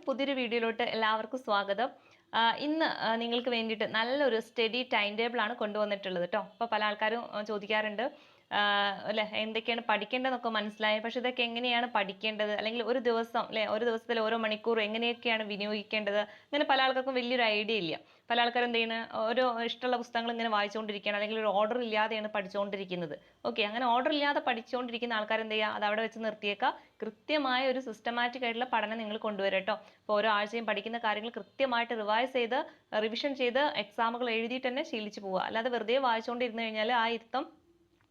പുതിയൊരു വീഡിയോയിലോട്ട് എല്ലാവർക്കും സ്വാഗതം. ഇന്ന് നിങ്ങൾക്ക് വേണ്ടിയിട്ട് നല്ലൊരു സ്റ്റഡി ടൈം ടേബിൾ ആണ് കൊണ്ടുവന്നിട്ടുള്ളത് കേട്ടോ. അപ്പോൾ പല ആൾക്കാരും ചോദിക്കാറുണ്ട് അല്ലെ എന്തൊക്കെയാണ് പഠിക്കേണ്ടതെന്നൊക്കെ മനസ്സിലായി, പക്ഷെ ഇതൊക്കെ എങ്ങനെയാണ് പഠിക്കേണ്ടത്, അല്ലെങ്കിൽ ഒരു ദിവസം അല്ലെ ഒരു ദിവസത്തിൽ ഓരോ മണിക്കൂർ എങ്ങനെയൊക്കെയാണ് വിനിയോഗിക്കേണ്ടത്, അങ്ങനെ പല ആൾക്കാർക്കും വലിയൊരു ഐഡിയ ഇല്ല. പല ആൾക്കാരും എന്ത് ചെയ്യുന്നത്, ഓരോ ഇഷ്ടമുള്ള പുസ്തകങ്ങൾ ഇങ്ങനെ വായിച്ചുകൊണ്ടിരിക്കുകയാണ്, അല്ലെങ്കിൽ ഒരു ഓർഡർ ഇല്ലാതെയാണ് പഠിച്ചുകൊണ്ടിരിക്കുന്നത്. ഓക്കെ, അങ്ങനെ ഓർഡർ ഇല്ലാതെ പഠിച്ചുകൊണ്ടിരിക്കുന്ന ആൾക്കാർ എന്ത് ചെയ്യുക, അത് അവിടെ വെച്ച് നിർത്തിയേക്കുക. കൃത്യമായ ഒരു സിസ്റ്റമാറ്റിക് ആയിട്ടുള്ള പഠനം നിങ്ങൾ കൊണ്ടുവരും കേട്ടോ. അപ്പോൾ ഓരോ ആഴ്ചയും പഠിക്കുന്ന കാര്യങ്ങൾ കൃത്യമായിട്ട് റിവൈസ് ചെയ്ത് റിവിഷൻ ചെയ്ത് എക്സാമുകൾ എഴുതിയിട്ട് തന്നെ ശീലിച്ചു പോവുക. അല്ലാതെ വെറുതെ വായിച്ചുകൊണ്ടിരുന്നു കഴിഞ്ഞാൽ ആ ഇരുത്തം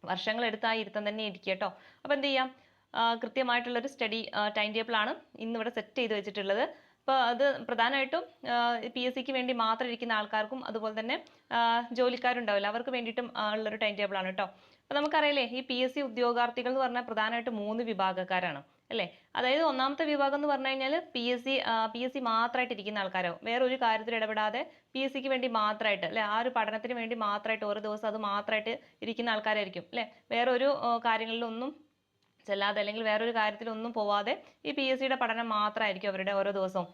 വർഷങ്ങളെടുത്ത് ആ ഇരുത്തം തന്നെ ഇരിക്കുക കേട്ടോ. അപ്പോൾ എന്ത് ചെയ്യാം, കൃത്യമായിട്ടുള്ളൊരു സ്റ്റഡി ടൈം ടേബിൾ ആണ് ഇന്നിവിടെ സെറ്റ് ചെയ്ത് വെച്ചിട്ടുള്ളത്. അപ്പോൾ അത് പ്രധാനമായിട്ടും PSCക്ക് വേണ്ടി മാത്രം ഇരിക്കുന്ന ആൾക്കാർക്കും അതുപോലെ തന്നെ ജോലിക്കാരുണ്ടാവില്ല, അവർക്ക് വേണ്ടിയിട്ടും ഉള്ളൊരു ടൈം ടേബിൾ ആണ് കേട്ടോ. അപ്പോൾ നമുക്കറിയില്ലേ, ഈ PSC ഉദ്യോഗാർത്ഥികൾ എന്ന് പറഞ്ഞാൽ പ്രധാനമായിട്ട് 3 വിഭാഗക്കാരാണ് അല്ലേ. അതായത് ഒന്നാമത്തെ വിഭാഗം എന്ന് പറഞ്ഞു കഴിഞ്ഞാൽ PSC മാത്രമായിട്ട് ഇരിക്കുന്ന ആൾക്കാരോ, വേറെ ഒരു കാര്യത്തിൽ ഇടപെടാതെ PSCക്ക് വേണ്ടി മാത്രമായിട്ട് അല്ലെ, ആ ഒരു പഠനത്തിന് വേണ്ടി മാത്രമായിട്ട് ഓരോ ദിവസം അത് മാത്രമായിട്ട് ഇരിക്കുന്ന ആൾക്കാരായിരിക്കും അല്ലെ. വേറൊരു കാര്യങ്ങളിലൊന്നും ചെല്ലാതെ അല്ലെങ്കിൽ വേറൊരു കാര്യത്തിലൊന്നും പോവാതെ ഈ PSCയുടെ പഠനം മാത്രമായിരിക്കും അവരുടെ ഓരോ ദിവസവും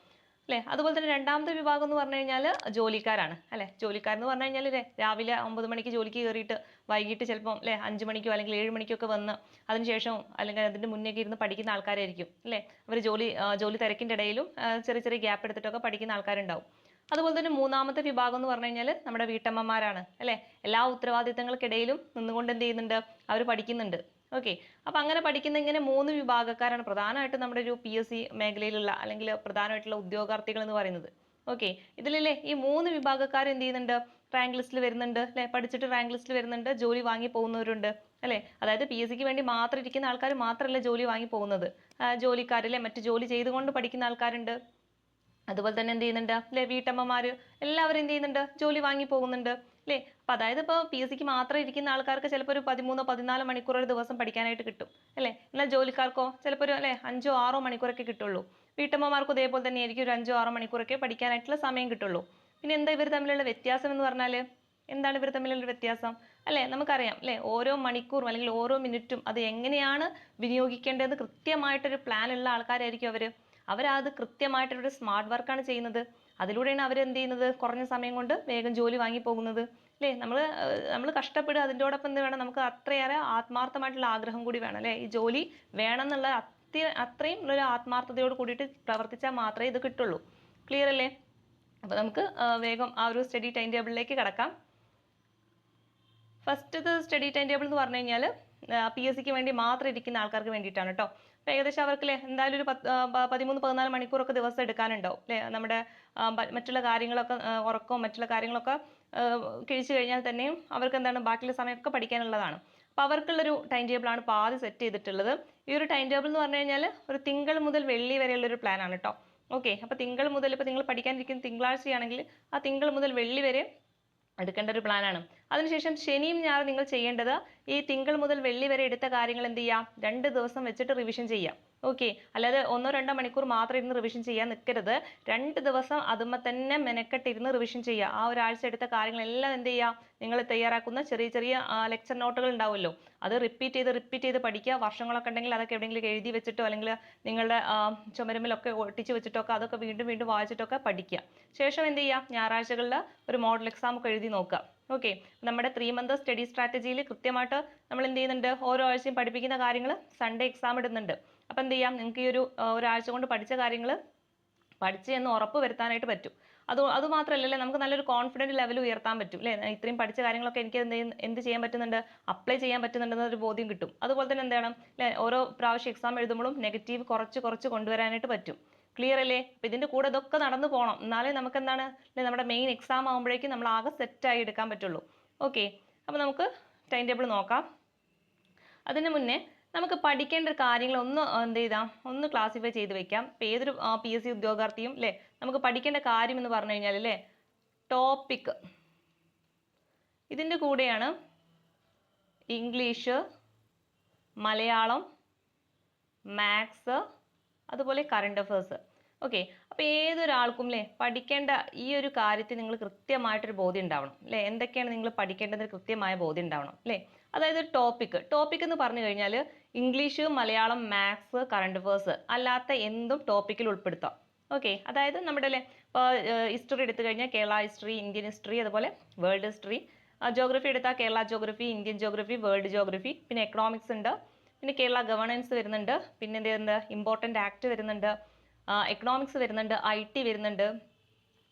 അല്ലെ. അതുപോലെ തന്നെ രണ്ടാമത്തെ വിഭാഗം എന്ന് പറഞ്ഞു കഴിഞ്ഞാൽ ജോലിക്കാരാണ് അല്ലെ. ജോലിക്കാരെന്ന് പറഞ്ഞു കഴിഞ്ഞാൽ രാവിലെ 9 മണിക്ക് ജോലിക്ക് കയറിയിട്ട് വൈകിട്ട് ചിലപ്പം അല്ലെ 5 മണിക്കോ അല്ലെങ്കിൽ 7 മണിക്കോ ഒക്കെ വന്ന് അതിനുശേഷം അല്ലെങ്കിൽ അതിന്റെ മുന്നേക്ക് ഇരുന്ന് പഠിക്കുന്ന ആൾക്കാരായിരിക്കും അല്ലെ. അവർ ജോലി തിരക്കിന്റെ ഇടയിലും ചെറിയ ചെറിയ ഗ്യാപ്പ് എടുത്തിട്ടൊക്കെ പഠിക്കുന്ന ആൾക്കാരുണ്ടാവും. അതുപോലെ തന്നെ മൂന്നാമത്തെ വിഭാഗം എന്ന് പറഞ്ഞു കഴിഞ്ഞാൽ നമ്മുടെ വീട്ടമ്മമാരാണ് അല്ലെ. എല്ലാ ഉത്തരവാദിത്തങ്ങൾക്കിടയിലും നിന്നുകൊണ്ട് എന്ത് ചെയ്യുന്നുണ്ട്, അവർ പഠിക്കുന്നുണ്ട്. ഓക്കെ, അപ്പൊ അങ്ങനെ പഠിക്കുന്ന ഇങ്ങനെ 3 വിഭാഗക്കാരാണ് പ്രധാനമായിട്ടും നമ്മുടെ ഒരു PSC മേഖലയിലുള്ള അല്ലെങ്കിൽ പ്രധാനമായിട്ടുള്ള ഉദ്യോഗാർത്ഥികൾ എന്ന് പറയുന്നത്. ഓക്കെ, ഇതിലല്ലേ ഈ 3 വിഭാഗക്കാർ എന്ത് ചെയ്യുന്നുണ്ട്, റാങ്ക് ലിസ്റ്റിൽ വരുന്നുണ്ട് അല്ലെ. പഠിച്ചിട്ട് റാങ്ക് ലിസ്റ്റിൽ വരുന്നുണ്ട്, ജോലി വാങ്ങി പോകുന്നവരുണ്ട് അല്ലെ. അതായത് PSCക്ക് വേണ്ടി മാത്രം ഇരിക്കുന്ന ആൾക്കാർ മാത്രമല്ല ജോലി വാങ്ങി പോകുന്നത്, ജോലിക്കാരല്ലേ മറ്റു ജോലി ചെയ്തുകൊണ്ട് പഠിക്കുന്ന ആൾക്കാരുണ്ട്. അതുപോലെ തന്നെ എന്ത് ചെയ്യുന്നുണ്ട് അല്ലെ, വീട്ടമ്മമാര് എല്ലാവരും എന്ത് ചെയ്യുന്നുണ്ട്, ജോലി വാങ്ങി പോകുന്നുണ്ട് അല്ലെ. അപ്പൊ അതായത് ഇപ്പോൾ PSCക്ക് മാത്രം ഇരിക്കുന്ന ആൾക്കാർക്ക് ചിലപ്പോൾ ഒരു 13-14 മണിക്കൂർ ഒരു ദിവസം പഠിക്കാനായിട്ട് കിട്ടും അല്ലെ. എന്നാൽ ജോലിക്കാർക്കോ ചിലപ്പോൾ ഒരു അല്ലെ 5-6 മണിക്കൂറൊക്കെ കിട്ടുള്ളൂ. വീട്ടമ്മമാർക്കും ഇതേപോലെ തന്നെ ആയിരിക്കും, ഒരു 5-6 മണിക്കൂറൊക്കെ പഠിക്കാനായിട്ടുള്ള സമയം കിട്ടുള്ളൂ. പിന്നെ എന്താ ഇവർ തമ്മിലുള്ള വ്യത്യാസം എന്ന് പറഞ്ഞാല്, എന്താണ് ഇവർ തമ്മിലുള്ള വ്യത്യാസം അല്ലെ. നമുക്കറിയാം അല്ലെ, ഓരോ മണിക്കൂറും അല്ലെങ്കിൽ ഓരോ മിനിറ്റും അത് എങ്ങനെയാണ് വിനിയോഗിക്കേണ്ടത് കൃത്യമായിട്ടൊരു പ്ലാൻ ഉള്ള ആൾക്കാരായിരിക്കും അവരത് കൃത്യമായിട്ടൊരു സ്മാർട്ട് വർക്കാണ് ചെയ്യുന്നത്. അതിലൂടെയാണ് അവർ എന്ത് ചെയ്യുന്നത്, കുറഞ്ഞ സമയം കൊണ്ട് വേഗം ജോലി വാങ്ങി പോകുന്നത് അല്ലേ. നമ്മൾ കഷ്ടപ്പെടുക, അതിൻ്റെയോടൊപ്പം എന്ത് വേണം, നമുക്ക് അത്രയേറെ ആത്മാർത്ഥമായിട്ടുള്ള ആഗ്രഹം കൂടി വേണം അല്ലേ. ഈ ജോലി വേണം എന്നുള്ള അത്രയും ഒരു ആത്മാർത്ഥതയോട് കൂടിയിട്ട് പ്രവർത്തിച്ചാൽ മാത്രമേ ഇത് കിട്ടുള്ളൂ. ക്ലിയർ അല്ലേ. അപ്പൊ നമുക്ക് വേഗം ആ ഒരു സ്റ്റഡി ടൈം ടേബിളിലേക്ക് കടക്കാം. ഫസ്റ്റ് സ്റ്റഡി ടൈം ടേബിൾ എന്ന് പറഞ്ഞു കഴിഞ്ഞാൽ PSCക്ക് വേണ്ടി മാത്രം ഇരിക്കുന്ന ആൾക്കാർക്ക് വേണ്ടിയിട്ടാണ് കേട്ടോ. അപ്പോൾ ഏകദേശം അവർക്ക് എന്തായാലും ഒരു 13-14 മണിക്കൂറൊക്കെ ദിവസം എടുക്കാനുണ്ടാവും അല്ലേ. നമ്മുടെ മറ്റുള്ള കാര്യങ്ങളൊക്കെ ഉറക്കവും മറ്റുള്ള കാര്യങ്ങളൊക്കെ കിഴിച്ചു കഴിഞ്ഞാൽ തന്നെയും അവർക്ക് എന്താണ് ബാക്കിയുള്ള സമയമൊക്കെ പഠിക്കാനുള്ളതാണ്. അപ്പോൾ അവർക്കുള്ളൊരു ടൈം ടേബിളാണ് ഇപ്പോൾ ആദ്യം സെറ്റ് ചെയ്തിട്ടുള്ളത്. ഈ ഒരു ടൈം ടേബിൾ എന്ന് പറഞ്ഞു കഴിഞ്ഞാൽ ഒരു തിങ്കൾ മുതൽ വെള്ളി വരെയുള്ളൊരു പ്ലാനാണ് കേട്ടോ. ഓക്കെ, അപ്പോൾ തിങ്കൾ മുതൽ ഇപ്പോൾ നിങ്ങൾ പഠിക്കാനിരിക്കുന്ന തിങ്കളാഴ്ചയാണെങ്കിൽ ആ തിങ്കൾ മുതൽ വെള്ളി വരെ എടുക്കേണ്ട ഒരു പ്ലാനാണ്. അതിനുശേഷം ശനിയും ഞായറും നിങ്ങൾ ചെയ്യേണ്ടത് ഈ തിങ്കൾ മുതൽ വെള്ളി വരെ എടുത്ത കാര്യങ്ങൾ എന്ത് ചെയ്യാം, 2 ദിവസം വെച്ചിട്ട് റിവിഷൻ ചെയ്യാം. ഓക്കെ, അല്ലാതെ 1-2 മണിക്കൂർ മാത്രം ഇരുന്ന് റിവിഷൻ ചെയ്യാൻ നിൽക്കരുത്. 2 ദിവസം അതുമ്മ തന്നെ മെനക്കെട്ടിരുന്ന് റിവിഷൻ ചെയ്യുക. ആ ഒരാഴ്ച എടുത്ത കാര്യങ്ങളെല്ലാം എന്ത് ചെയ്യുക, നിങ്ങൾ തയ്യാറാക്കുന്ന ചെറിയ ചെറിയ ലെക്ചർ നോട്ടുകൾ ഉണ്ടാവുമല്ലോ, അത് റിപ്പീറ്റ് ചെയ്ത് പഠിക്കുക. വർഷങ്ങളൊക്കെ ഉണ്ടെങ്കിൽ അതൊക്കെ എവിടെയെങ്കിലും എഴുതി വെച്ചിട്ടോ അല്ലെങ്കിൽ നിങ്ങളുടെ ചുമരുമ്പിലൊക്കെ ഒട്ടിച്ച് വെച്ചിട്ടൊക്കെ അതൊക്കെ വീണ്ടും വീണ്ടും വായിച്ചിട്ടൊക്കെ പഠിക്കുക. ശേഷം എന്ത് ചെയ്യുക, ഞായറാഴ്ചകളിൽ ഒരു മോഡൽ എക്സാം ഒക്കെ എഴുതി നോക്കുക. ഓക്കെ, നമ്മുടെ 3 മന്ത് സ്റ്റഡി സ്ട്രാറ്റജിയിൽ കൃത്യമായിട്ട് നമ്മൾ എന്ത് ചെയ്യുന്നുണ്ട്, ഓരോ ആഴ്ചയും പഠിപ്പിക്കുന്ന കാര്യങ്ങൾ സൺഡേ എക്സാം ഇടുന്നുണ്ട്. അപ്പം എന്ത് ചെയ്യാം, നിങ്ങൾക്ക് ഈ ഒരാഴ്ച കൊണ്ട് പഠിച്ച കാര്യങ്ങൾ പഠിച്ച് എന്ന് ഉറപ്പ് വരുത്താനായിട്ട് പറ്റും. അതുമാത്രമല്ലല്ലേ, നമുക്ക് നല്ലൊരു കോൺഫിഡൻറ്റ് ലെവൽ ഉയർത്താൻ പറ്റും അല്ലേ. ഇത്രയും പഠിച്ച കാര്യങ്ങളൊക്കെ എനിക്ക് എന്ത് ചെയ്യാൻ പറ്റുന്നുണ്ട്, അപ്ലൈ ചെയ്യാൻ പറ്റുന്നുണ്ടെന്നൊരു ബോധ്യം കിട്ടും. അതുപോലെ തന്നെ എന്ത് ചെയ്യണം അല്ലേ, ഓരോ പ്രാവശ്യം എക്സാം എഴുതുമ്പോഴും നെഗറ്റീവ് കുറച്ച് കൊണ്ടുവരാനായിട്ട് പറ്റും. ക്ലിയർ അല്ലേ. അപ്പം ഇതിൻ്റെ കൂടെ ഇതൊക്കെ നടന്നു പോകണം, എന്നാലേ നമുക്ക് എന്താണ് അല്ലെ നമ്മുടെ മെയിൻ എക്സാം ആകുമ്പോഴേക്കും നമ്മൾ ആകെ സെറ്റായി എടുക്കാൻ പറ്റുള്ളൂ. ഓക്കെ, അപ്പോൾ നമുക്ക് ടൈം ടേബിൾ നോക്കാം. അതിന് മുന്നേ നമുക്ക് പഠിക്കേണ്ട കാര്യങ്ങൾ എന്ത് ചെയ്താം, ഒന്ന് ക്ലാസിഫൈ ചെയ്ത് വെക്കാം. ഇപ്പം ഏതൊരു PSC ഉദ്യോഗാർത്ഥിയും അല്ലേ, നമുക്ക് പഠിക്കേണ്ട കാര്യം എന്ന് പറഞ്ഞു കഴിഞ്ഞാൽ അല്ലേ, ടോപ്പിക്, ഇതിൻ്റെ കൂടെയാണ് ഇംഗ്ലീഷ്, മലയാളം, മാത്സ്, അതുപോലെ കറണ്ട് അഫേഴ്സ്. ഓക്കെ, അപ്പോൾ ഏതൊരാൾക്കും അല്ലേ പഠിക്കേണ്ട ഈ ഒരു കാര്യത്തിൽ നിങ്ങൾ കൃത്യമായിട്ടൊരു ബോധ്യം ഉണ്ടാവണം അല്ലേ. എന്തൊക്കെയാണ് നിങ്ങൾ പഠിക്കേണ്ടത് കൃത്യമായ ബോധ്യം ഉണ്ടാവണം അല്ലേ. അതായത് ടോപ്പിക് എന്ന് പറഞ്ഞു കഴിഞ്ഞാൽ English, Malayalam, maths, current affairs അല്ലാത്ത എന്തും ടോപ്പിക്കിൽ ഉൾപ്പെടുത്താം. ഓക്കെ, അതായത് നമ്മുടെ അല്ലേ ഇപ്പോൾ ഹിസ്റ്ററി എടുത്തു കഴിഞ്ഞാൽ കേരള ഹിസ്റ്ററി, ഇന്ത്യൻ ഹിസ്റ്ററി, അതുപോലെ വേൾഡ് ഹിസ്റ്ററി. ജോഗ്രഫി എടുത്താൽ Kerala geography, Indian geography, world geography. പിന്നെ എക്കണോമിക്സ് ഉണ്ട്, പിന്നെ കേരള ഗവേണൻസ് വരുന്നുണ്ട്, പിന്നെ എന്ത് ഇമ്പോർട്ടൻ്റ് ആക്ട് വരുന്നുണ്ട്, എക്കണോമിക്സ് വരുന്നുണ്ട്, IT വരുന്നുണ്ട്,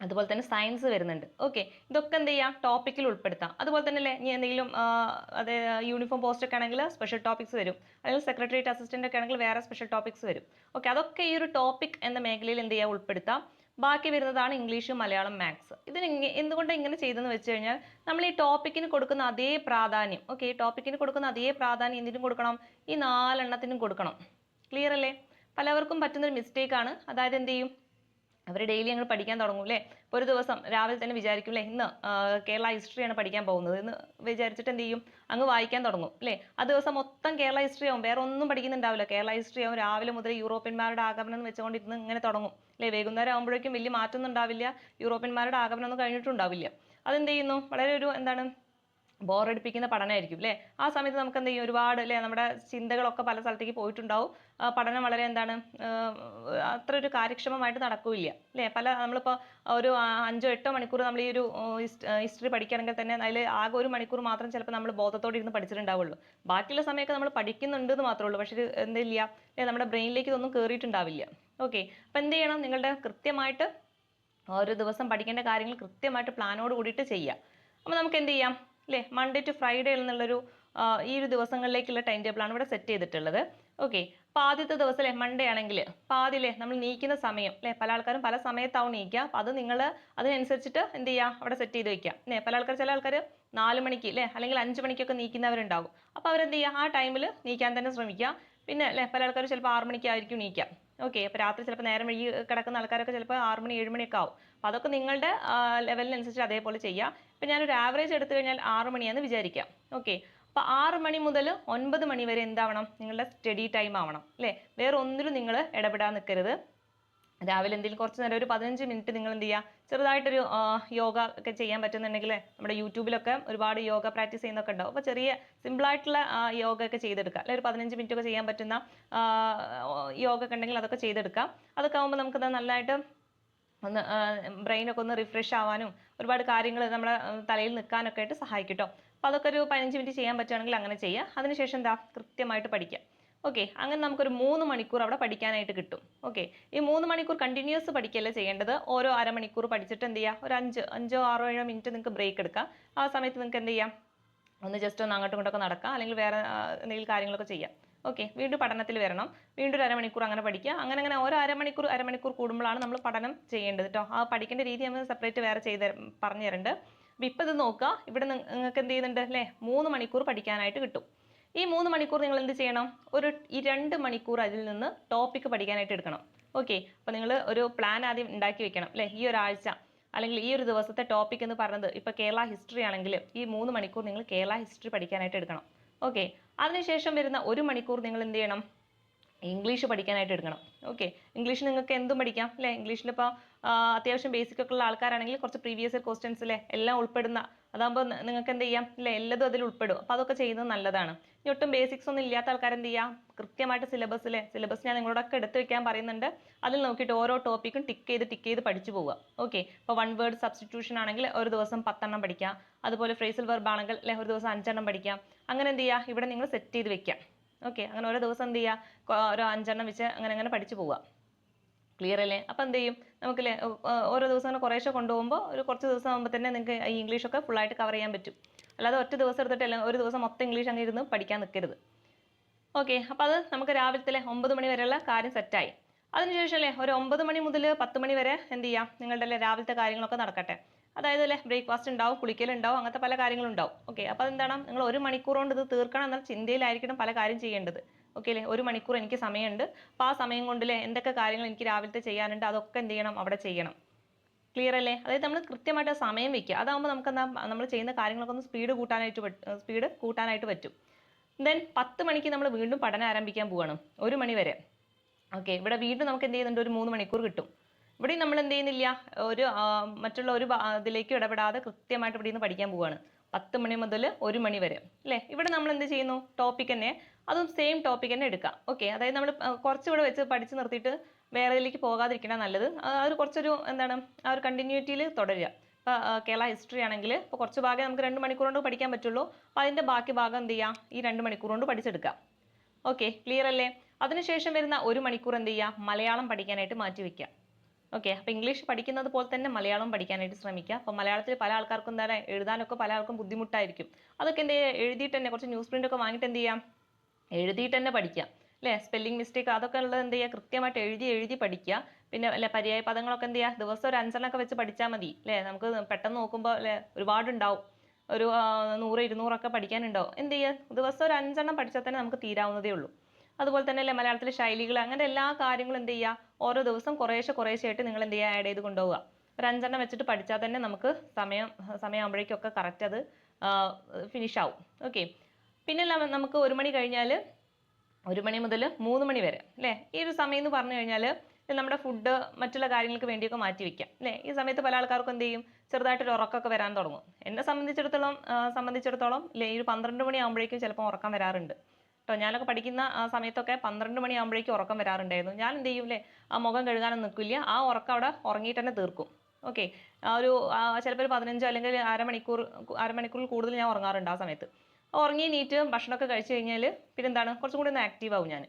അതുപോലെ തന്നെ സയൻസ് വരുന്നുണ്ട്. ഓക്കെ, ഇതൊക്കെ എന്ത് ചെയ്യാം, ടോപ്പിക്കിൽ ഉൾപ്പെടുത്താം. അതുപോലെ തന്നെ അല്ലേ ഇനി എന്തെങ്കിലും അതെ യൂണിഫോം പോസ്റ്റ് ഒക്കെ ആണെങ്കിൽ സ്പെഷ്യൽ ടോപ്പിക്സ് വരും, അല്ലെങ്കിൽ സെക്രട്ടേറിയറ്റ് അസിസ്റ്റന്റ് ഒക്കെ ആണെങ്കിൽ വേറെ സ്പെഷ്യൽ ടോപ്പിക്സ് വരും. ഓക്കെ, അതൊക്കെ ഈ ഒരു ടോപ്പിക് എന്ന മേഖലയിൽ എന്ത് ചെയ്യാം, ഉൾപ്പെടുത്താം. ബാക്കി വരുന്നതാണ് ഇംഗ്ലീഷ്, മലയാളം, മാത്സ്. ഇതിന് എന്തുകൊണ്ട് ഇങ്ങനെ ചെയ്തെന്ന് വെച്ച് കഴിഞ്ഞാൽ നമ്മൾ ഈ ടോപ്പിക്കിന് കൊടുക്കുന്ന അതേ പ്രാധാന്യം, ഓക്കെ, ടോപ്പിക്കിന് കൊടുക്കുന്ന അതേ പ്രാധാന്യം എന്തിനും കൊടുക്കണം, ഈ 4 എണ്ണത്തിനും കൊടുക്കണം. ക്ലിയർ അല്ലേ? പലവർക്കും പറ്റുന്നൊരു മിസ്റ്റേക്ക് ആണ്. അതായത് എന്ത് ചെയ്യും, അവർ ഡെയിലി അങ്ങ് പഠിക്കാൻ തുടങ്ങും അല്ലേ. ഇപ്പോൾ ഒരു ദിവസം രാവിലെ തന്നെ വിചാരിക്കും അല്ലേ, ഇന്ന് കേരള ഹിസ്റ്ററിയാണ് പഠിക്കാൻ പോകുന്നത് എന്ന് വിചാരിച്ചിട്ട് എന്ത് ചെയ്യും, അങ്ങ് വായിക്കാൻ തുടങ്ങും അല്ലേ. ആ ദിവസം മൊത്തം കേരള ഹിസ്റ്ററി ആവും, വേറെ ഒന്നും പഠിക്കുന്നുണ്ടാവില്ല. കേരള ഹിസ്റ്ററി ആവും, രാവിലെ മുതൽ യൂറോപ്യന്മാരുടെ ആഗമനം എന്ന് വെച്ചുകൊണ്ടിരുന്ന് ഇങ്ങനെ തുടങ്ങും അല്ലേ. വൈകുന്നേരം ആകുമ്പോഴേക്കും വലിയ മാറ്റമൊന്നും ഉണ്ടാവില്ല, യൂറോപ്യന്മാരുടെ ആഗമനം ഒന്നും കഴിഞ്ഞിട്ടുണ്ടാവില്ല. അതെന്ത് ചെയ്യുന്നു, വളരെ ഒരു എന്താണ് ബോറടിപ്പിക്കുന്ന പഠനമായിരിക്കും അല്ലേ. ആ സമയത്ത് നമുക്ക് എന്ത് ചെയ്യും, ഒരുപാട് അല്ലേ നമ്മുടെ ചിന്തകളൊക്കെ പല സ്ഥലത്തേക്ക് പോയിട്ടുണ്ടാവും. പഠനം വളരെ എന്താണ് അത്ര ഒരു കാര്യക്ഷമമായിട്ട് നടക്കില്ല അല്ലേ. നമ്മളിപ്പോൾ ഒരു 5-8 മണിക്കൂർ നമ്മൾ ഈ ഒരു ഹിസ്റ്ററി പഠിക്കുകയാണെങ്കിൽ തന്നെ അതിൽ ആകെ 1 മണിക്കൂർ മാത്രം ചിലപ്പോൾ നമ്മൾ ബോധത്തോടെ ഇരുന്ന് പഠിച്ചിട്ടുണ്ടാവുള്ളൂ. ബാക്കിയുള്ള സമയമൊക്കെ നമ്മൾ പഠിക്കുന്നുണ്ട് എന്ന് മാത്രമേ ഉള്ളൂ, പക്ഷേ ഇത് എന്തില്ല അല്ലേ, നമ്മുടെ ബ്രെയിനിലേക്ക് ഇതൊന്നും കയറിയിട്ടുണ്ടാവില്ല. ഓക്കെ, അപ്പം എന്ത് ചെയ്യണം, നിങ്ങളുടെ കൃത്യമായിട്ട് ഓരോ ദിവസം പഠിക്കേണ്ട കാര്യങ്ങൾ കൃത്യമായിട്ട് പ്ലാനോട് കൂടിയിട്ട് ചെയ്യുക. അപ്പോൾ നമുക്ക് എന്ത് ചെയ്യാം അല്ലേ, മൺഡേ ടു ഫ്രൈഡേ എന്നുള്ളൊരു ഈ ഒരു ദിവസങ്ങളിലേക്കുള്ള ടൈം ടേബിളാണ് ഇവിടെ സെറ്റ് ചെയ്തിട്ടുള്ളത്. ഓക്കെ, അപ്പോൾ ആദ്യത്തെ ദിവസം അല്ലേ മൺഡേ ആണെങ്കിൽ അപ്പോൾ ആദ്യമല്ലേ നമ്മൾ നീക്കുന്ന സമയം അല്ലേ, പല ആൾക്കാരും പല സമയത്താവും നീക്കുക. അപ്പോൾ അത് നിങ്ങൾ അതിനനുസരിച്ചിട്ട് എന്ത് ചെയ്യുക, അവിടെ സെറ്റ് ചെയ്ത് വെക്കുക അല്ലേ. ചില ആൾക്കാർ 4 മണിക്ക് അല്ലേ അല്ലെങ്കിൽ 5 മണിക്കൊക്കെ നീക്കുന്നവരുണ്ടാവും. അപ്പോൾ അവരെന്ത് ചെയ്യുക, ആ ടൈമിൽ നീക്കാൻ തന്നെ ശ്രമിക്കുക. പിന്നെ അല്ലേ പല ആൾക്കാർ ചിലപ്പോൾ 6 മണിക്കായിരിക്കും നീക്കുക. ഓക്കെ, അപ്പോൾ രാത്രി ചിലപ്പോൾ നേരം വൈകി കിടക്കുന്ന ആൾക്കാരൊക്കെ ചിലപ്പോൾ 6 മണി 7 മണിയൊക്കെ ആവും. അപ്പോൾ അതൊക്കെ നിങ്ങളുടെ ലെവലിനനുസരിച്ച് അതേപോലെ ചെയ്യുക. ഇപ്പം ഞാനൊരു ആവറേജ് എടുത്തു കഴിഞ്ഞാൽ 6 മണിയാണെന്ന് വിചാരിക്കാം. ഓക്കെ, അപ്പോൾ 6 മണി മുതൽ 9 മണി വരെ എന്താവണം, നിങ്ങളുടെ സ്റ്റഡി ടൈം ആവണം അല്ലേ. വേറെ ഒന്നിലും നിങ്ങൾ ഇടപെടാൻ നിൽക്കരുത്. രാവിലെ എന്തെങ്കിലും കുറച്ച് നേരം ഒരു 15 മിനിറ്റ് നിങ്ങൾ എന്ത് ചെയ്യുക, ചെറുതായിട്ടൊരു യോഗ ഒക്കെ ചെയ്യാൻ പറ്റുന്നുണ്ടെങ്കിൽ നമ്മുടെ യൂട്യൂബിലൊക്കെ ഒരുപാട് യോഗ പ്രാക്ടീസ് ചെയ്യുന്നൊക്കെ ഉണ്ടാവും. അപ്പോൾ ചെറിയ സിമ്പിളായിട്ടുള്ള യോഗ ഒക്കെ ചെയ്തെടുക്കുക അല്ലെ. ഒരു 15 മിനിറ്റ് ഒക്കെ ചെയ്യാൻ പറ്റുന്ന യോഗ ഒക്കെ ഉണ്ടെങ്കിൽ അതൊക്കെ ചെയ്തെടുക്കാം. അതൊക്കെ ആകുമ്പോൾ നമുക്ക് നല്ലതായിട്ട് ഒന്ന് ബ്രെയിനൊക്കെ ഒന്ന് റിഫ്രഷ് ആവാനും ഒരുപാട് കാര്യങ്ങൾ നമ്മുടെ തലയിൽ നിൽക്കാനൊക്കെ ആയിട്ട് സഹായിക്കും കേട്ടോ. അപ്പോൾ അതൊക്കെ ഒരു 15 മിനിറ്റ് ചെയ്യാൻ പറ്റുകയാണെങ്കിൽ അങ്ങനെ ചെയ്യുക. അതിനുശേഷം എന്താ, കൃത്യമായിട്ട് പഠിക്കുക. ഓക്കെ, അങ്ങനെ നമുക്കൊരു 3 മണിക്കൂർ അവിടെ പഠിക്കാനായിട്ട് കിട്ടും. ഓക്കെ, ഈ 3 മണിക്കൂർ കണ്ടിന്യൂസ് പഠിക്കുകയല്ല ചെയ്യേണ്ടത്. ഓരോ അരമണിക്കൂർ പഠിച്ചിട്ട് എന്ത് ചെയ്യുക, ഒരു 5, 6, 7 മിനിറ്റ് നിങ്ങൾക്ക് ബ്രേക്ക് എടുക്കാം. ആ സമയത്ത് നിങ്ങൾക്ക് എന്ത് ചെയ്യാം, ഒന്ന് ജസ്റ്റ് ഒന്ന് അങ്ങോട്ടും ഇങ്ങോട്ടൊക്കെ നടക്കാം, അല്ലെങ്കിൽ വേറെ എന്തെങ്കിലും കാര്യങ്ങളൊക്കെ ചെയ്യാം. ഓക്കെ, വീണ്ടും പഠനത്തിൽ വരണം. വീണ്ടും ഒരു അരമണിക്കൂർ അങ്ങനെ പഠിക്കുക. അങ്ങനെ ഓരോ അരമണിക്കൂർ കൂടുമ്പോഴാണ് നമ്മൾ പഠനം ചെയ്യേണ്ടത് കേട്ടോ. ആ പഠിക്കേണ്ട രീതി നമ്മൾ സെപ്പറേറ്റ് വേറെ പറഞ്ഞു തരുന്നുണ്ട്. അപ്പോൾ ഇപ്പോൾ ഇത് നോക്കുക, ഇവിടെ നിങ്ങൾക്ക് എന്ത് ചെയ്യുന്നുണ്ട് അല്ലേ, 3 മണിക്കൂർ പഠിക്കാനായിട്ട് കിട്ടും. ഈ 3 മണിക്കൂർ നിങ്ങൾ എന്ത് ചെയ്യണം, ഈ 2 മണിക്കൂർ അതിൽ നിന്ന് ടോപ്പിക്ക് പഠിക്കാനായിട്ട് എടുക്കണം. ഓക്കെ, അപ്പോൾ നിങ്ങൾ ഒരു പ്ലാൻ ആദ്യം ഉണ്ടാക്കി വെക്കണം അല്ലേ. ഈ ഒരാഴ്ച അല്ലെങ്കിൽ ഈ ഒരു ദിവസത്തെ ടോപ്പിക് എന്ന് പറയുന്നത് ഇപ്പോൾ കേരള ഹിസ്റ്ററി ആണെങ്കിൽ ഈ 3 മണിക്കൂർ നിങ്ങൾ കേരള ഹിസ്റ്ററി പഠിക്കാനായിട്ട് എടുക്കണം. ഓക്കെ, അതിനുശേഷം വരുന്ന 1 മണിക്കൂർ നിങ്ങൾ എന്ത് ചെയ്യണം, ഇംഗ്ലീഷ് പഠിക്കാനായിട്ട് എടുക്കണം. ഓക്കെ, ഇംഗ്ലീഷ് നിങ്ങൾക്ക് എന്തും പഠിക്കാം അല്ലേ. ഇംഗ്ലീഷിലിപ്പോൾ അത്യാവശ്യം ബേസിക് ഒക്കെ ഉള്ള ആൾക്കാരാണെങ്കിൽ കുറച്ച് പ്രീവിയസ് ഇയർ ക്വസ്റ്റ്യൻസ് അല്ലേ എല്ലാം ഉൾപ്പെടുന്ന, അതാകുമ്പോൾ നിങ്ങൾക്ക് എന്ത് ചെയ്യാം അല്ലേ, എല്ലതും അതിൽ ഉൾപ്പെടും. അപ്പോൾ അതൊക്കെ ചെയ്യുന്നത് നല്ലതാണ്. ഇനി ഒട്ടും ബേസിക്സ് ഒന്നും ഇല്ലാത്ത ആൾക്കാർ എന്ത് ചെയ്യാം, കൃത്യമായിട്ട് സിലബസ് ഞാൻ നിങ്ങളോടൊക്കെ എടുത്ത് വെക്കാൻ പറയുന്നുണ്ട്. അതിൽ നോക്കിയിട്ട് ഓരോ ടോപ്പിക്കും ടിക്ക് ചെയ്ത് പഠിച്ചു പോവുക. ഓക്കെ, ഇപ്പോൾ 1 വേർഡ് സബ്സ്റ്റിറ്റ്യൂഷൻ ആണെങ്കിൽ ഒരു ദിവസം 10 എണ്ണം പഠിക്കാം. അതുപോലെ ഫ്രേസൽ വെർബ് ആണെങ്കിൽ അല്ലേ ഒരു ദിവസം 5 എണ്ണം പഠിക്കാം. അങ്ങനെ എന്ത് ചെയ്യുക, ഇവിടെ നിങ്ങൾ സെറ്റ് ചെയ്ത് വെക്കാം. ഓക്കെ, അങ്ങനെ ഓരോ ദിവസം എന്ത് ചെയ്യുക, ഓരോ 5 എണ്ണം വെച്ച് അങ്ങനെ പഠിച്ചു പോവുക. ക്ലിയർ അല്ലേ? അപ്പോൾ എന്ത് ചെയ്യും, നമുക്കല്ലേ ഓരോ ദിവസം അങ്ങനെ കുറേശ്ശെ കൊണ്ടുപോകുമ്പോൾ ഒരു കുറച്ച് ദിവസം ആകുമ്പോൾ തന്നെ നിങ്ങൾക്ക് ഈ ഇംഗ്ലീഷൊക്കെ ഫുള്ളായിട്ട് കവർ ചെയ്യാൻ പറ്റും. അല്ലാതെ ഒറ്റ ദിവസം എടുത്തിട്ട് ഒരു ദിവസം മൊത്തം ഇംഗ്ലീഷ് അങ്ങനെ ഇരുന്ന് പഠിക്കാൻ നിൽക്കരുത്. ഓക്കെ, അപ്പോൾ അത് നമുക്ക് രാവിലത്തെ 9 മണി വരെയുള്ള കാര്യം സെറ്റായി. അതിനുശേഷം അല്ലേ ഒരു 9 മണി മുതൽ 10 മണി വരെ എന്ത് ചെയ്യാം, നിങ്ങളുടെ രാവിലത്തെ കാര്യങ്ങളൊക്കെ നടക്കട്ടെ. അതായത് അല്ലേ ബ്രേക്ക്ഫാസ്റ്റ് ഉണ്ടാവും, കുളിക്കലുണ്ടാവും, അങ്ങനത്തെ പല കാര്യങ്ങളും ഉണ്ടാവും. ഓക്കെ, അപ്പോൾ അതെന്താണ്, നിങ്ങൾ 1 മണിക്കൂർ കൊണ്ട് ഇത് തീർക്കണം എന്ന ചിന്തയിലായിരിക്കണം പല കാര്യം ചെയ്യേണ്ടത്. ഓക്കെ അല്ലേ, 1 മണിക്കൂർ എനിക്ക് സമയമുണ്ട്. അപ്പോൾ ആ സമയം കൊണ്ടല്ലേ എന്തൊക്കെ കാര്യങ്ങൾ എനിക്ക് രാവിലത്തെ ചെയ്യാനുണ്ട് അതൊക്കെ എന്ത് ചെയ്യണം, അവിടെ ചെയ്യണം. ക്ലിയർ അല്ലേ? അതായത് നമ്മൾ കൃത്യമായിട്ട് സമയം വെക്കുക. അതാകുമ്പോൾ നമുക്ക് എന്താ, നമ്മൾ ചെയ്യുന്ന കാര്യങ്ങളൊക്കെ ഒന്ന് സ്പീഡ് കൂട്ടാനായിട്ട് പറ്റും. ദെൻ 10 മണിക്ക് നമ്മൾ വീണ്ടും പഠനം ആരംഭിക്കാൻ പോവുകയാണ്, 1 മണി വരെ. ഓക്കെ, ഇവിടെ വീണ്ടും നമുക്ക് എന്ത് ചെയ്യുന്നുണ്ട്, ഒരു 3 മണിക്കൂർ കിട്ടും. ഇവിടെ നമ്മൾ എന്ത് ചെയ്യുന്നില്ല, മറ്റുള്ള ഒരു ഇതിലേക്ക് ഇടപെടാതെ കൃത്യമായിട്ട് ഇവിടെ നിന്ന് പഠിക്കാൻ പോവുകയാണ്. 10 മണി മുതൽ 1 മണി വരെ അല്ലേ. ഇവിടെ നമ്മൾ എന്ത് ചെയ്യുന്നു, ടോപ്പിക് തന്നെ, അതും സെയിം ടോപ്പിക് തന്നെ എടുക്കാം. ഓക്കെ, അതായത് നമ്മൾ കുറച്ചുകൂടെ വെച്ച് പഠിച്ച് നിർത്തിയിട്ട് വേറെതിലേക്ക് പോകാതിരിക്കണ നല്ലത്. ഒരു കുറച്ചൊരു എന്താണ് ആ ഒരു കണ്ടിന്യൂറ്റിയിൽ തുടരുക. ഇപ്പോൾ കേരള ഹിസ്റ്ററി ആണെങ്കിൽ ഇപ്പോൾ കുറച്ച് ഭാഗം നമുക്ക് 2 മണിക്കൂർ കൊണ്ട് പഠിക്കാൻ പറ്റുള്ളൂ. അപ്പോൾ അതിൻ്റെ ബാക്കി ഭാഗം എന്ത് ചെയ്യുക, ഈ 2 മണിക്കൂർ കൊണ്ട് പഠിച്ചെടുക്കാം. ഓക്കെ, ക്ലിയർ അല്ലേ? അതിനുശേഷം വരുന്ന 1 മണിക്കൂർ എന്ത് ചെയ്യുക, മലയാളം പഠിക്കാനായിട്ട് മാറ്റി വയ്ക്കുക. ഓക്കെ, അപ്പോൾ ഇംഗ്ലീഷ് പഠിക്കുന്നത് പോലെ തന്നെ മലയാളം പഠിക്കാനായിട്ട് ശ്രമിക്കുക. അപ്പോൾ മലയാളത്തിൽ പല ആൾക്കാർക്കും എന്താണ് എഴുതാനൊക്കെ പല ആൾക്കും ബുദ്ധിമുട്ടായിരിക്കും. അതൊക്കെ എന്ത് ചെയ്യുക, എഴുതിയിട്ട് തന്നെ കുറച്ച് ന്യൂസ് പ്രിൻ്റ് ഒക്കെ വാങ്ങിയിട്ട് എന്ത് ചെയ്യാം, എഴുതിയിട്ട് തന്നെ പഠിക്കാം. അല്ലേ, സ്പെല്ലിംഗ് മിസ്റ്റേക്ക് അതൊക്കെ ഉള്ളത് എന്ത് ചെയ്യുക, കൃത്യമായിട്ട് എഴുതി പഠിക്കുക. പിന്നെ അല്ലെ പര്യായ പദങ്ങളൊക്കെ എന്ത് ചെയ്യുക, ദിവസം ഒരു 5 വെച്ച് പഠിച്ചാൽ മതി. അല്ലേ, നമുക്ക് പെട്ടെന്ന് നോക്കുമ്പോൾ അല്ലേ ഒരുപാടുണ്ടാവും, ഒരു 100 200 പഠിക്കാനുണ്ടാവും. എന്ത് ചെയ്യുക, ദിവസം ഒരു 5 പഠിച്ചാൽ തന്നെ നമുക്ക് തീരാവുന്നതേ ഉള്ളൂ. അതുപോലെ തന്നെ അല്ലേ മലയാളത്തിലെ ശൈലികൾ അങ്ങനെ എല്ലാ കാര്യങ്ങളും എന്ത് ചെയ്യുക, ഓരോ ദിവസം കുറേശ്ശെ ആയിട്ട് നിങ്ങൾ എന്ത് ചെയ്യുക, ആഡ് ചെയ്ത് കൊണ്ടുപോവുക. ഒരു 5 വെച്ചിട്ട് പഠിച്ചാൽ തന്നെ നമുക്ക് സമയമാകുമ്പോഴേക്കൊക്കെ കറക്റ്റ് അത് ഫിനിഷ് ആവും. ഓക്കെ, പിന്നെ നമുക്ക് 1 മണി കഴിഞ്ഞാൽ 1 മണി മുതൽ 3 മണി വരെ അല്ലേ, ഈ ഒരു സമയം എന്ന് പറഞ്ഞു കഴിഞ്ഞാൽ നമ്മുടെ ഫുഡ് മറ്റുള്ള കാര്യങ്ങൾക്ക് വേണ്ടിയൊക്കെ മാറ്റി വെക്കാം. അല്ലേ, ഈ സമയത്ത് പല ആൾക്കാർക്കും എന്ത് ചെയ്യും, ചെറുതായിട്ടൊരു ഉറക്കമൊക്കെ വരാൻ തുടങ്ങും. എന്നെ സംബന്ധിച്ചിടത്തോളം അല്ലേ ഈ ഒരു 12 മണി ആകുമ്പോഴേക്കും ചിലപ്പോൾ ഉറക്കം വരാറുണ്ട് കേട്ടോ. ഞാനൊക്കെ പഠിക്കുന്ന ആ സമയത്തൊക്കെ 12 മണി ആകുമ്പോഴേക്കും ഉറക്കം വരാറുണ്ടായിരുന്നു. ഞാൻ എന്ത് ചെയ്യും അല്ലേ, ആ മുഖം കഴുകാനൊന്നും നിൽക്കില്ല, ആ ഉറക്കം അവിടെ ഉറങ്ങിയിട്ട് തന്നെ തീർക്കും. ഓക്കെ, ആ ഒരു ചിലപ്പോൾ ഒരു 15 അല്ലെങ്കിൽ അരമണിക്കൂറിൽ കൂടുതൽ ഞാൻ ഉറങ്ങാറുണ്ട് ആ സമയത്ത്. ഉറങ്ങി നീറ്റ് ഭക്ഷണമൊക്കെ കഴിച്ചു കഴിഞ്ഞാൽ പിന്നെ എന്താണ് കുറച്ചും കൂടി ഒന്ന് ആക്റ്റീവ് ആവും ഞാൻ.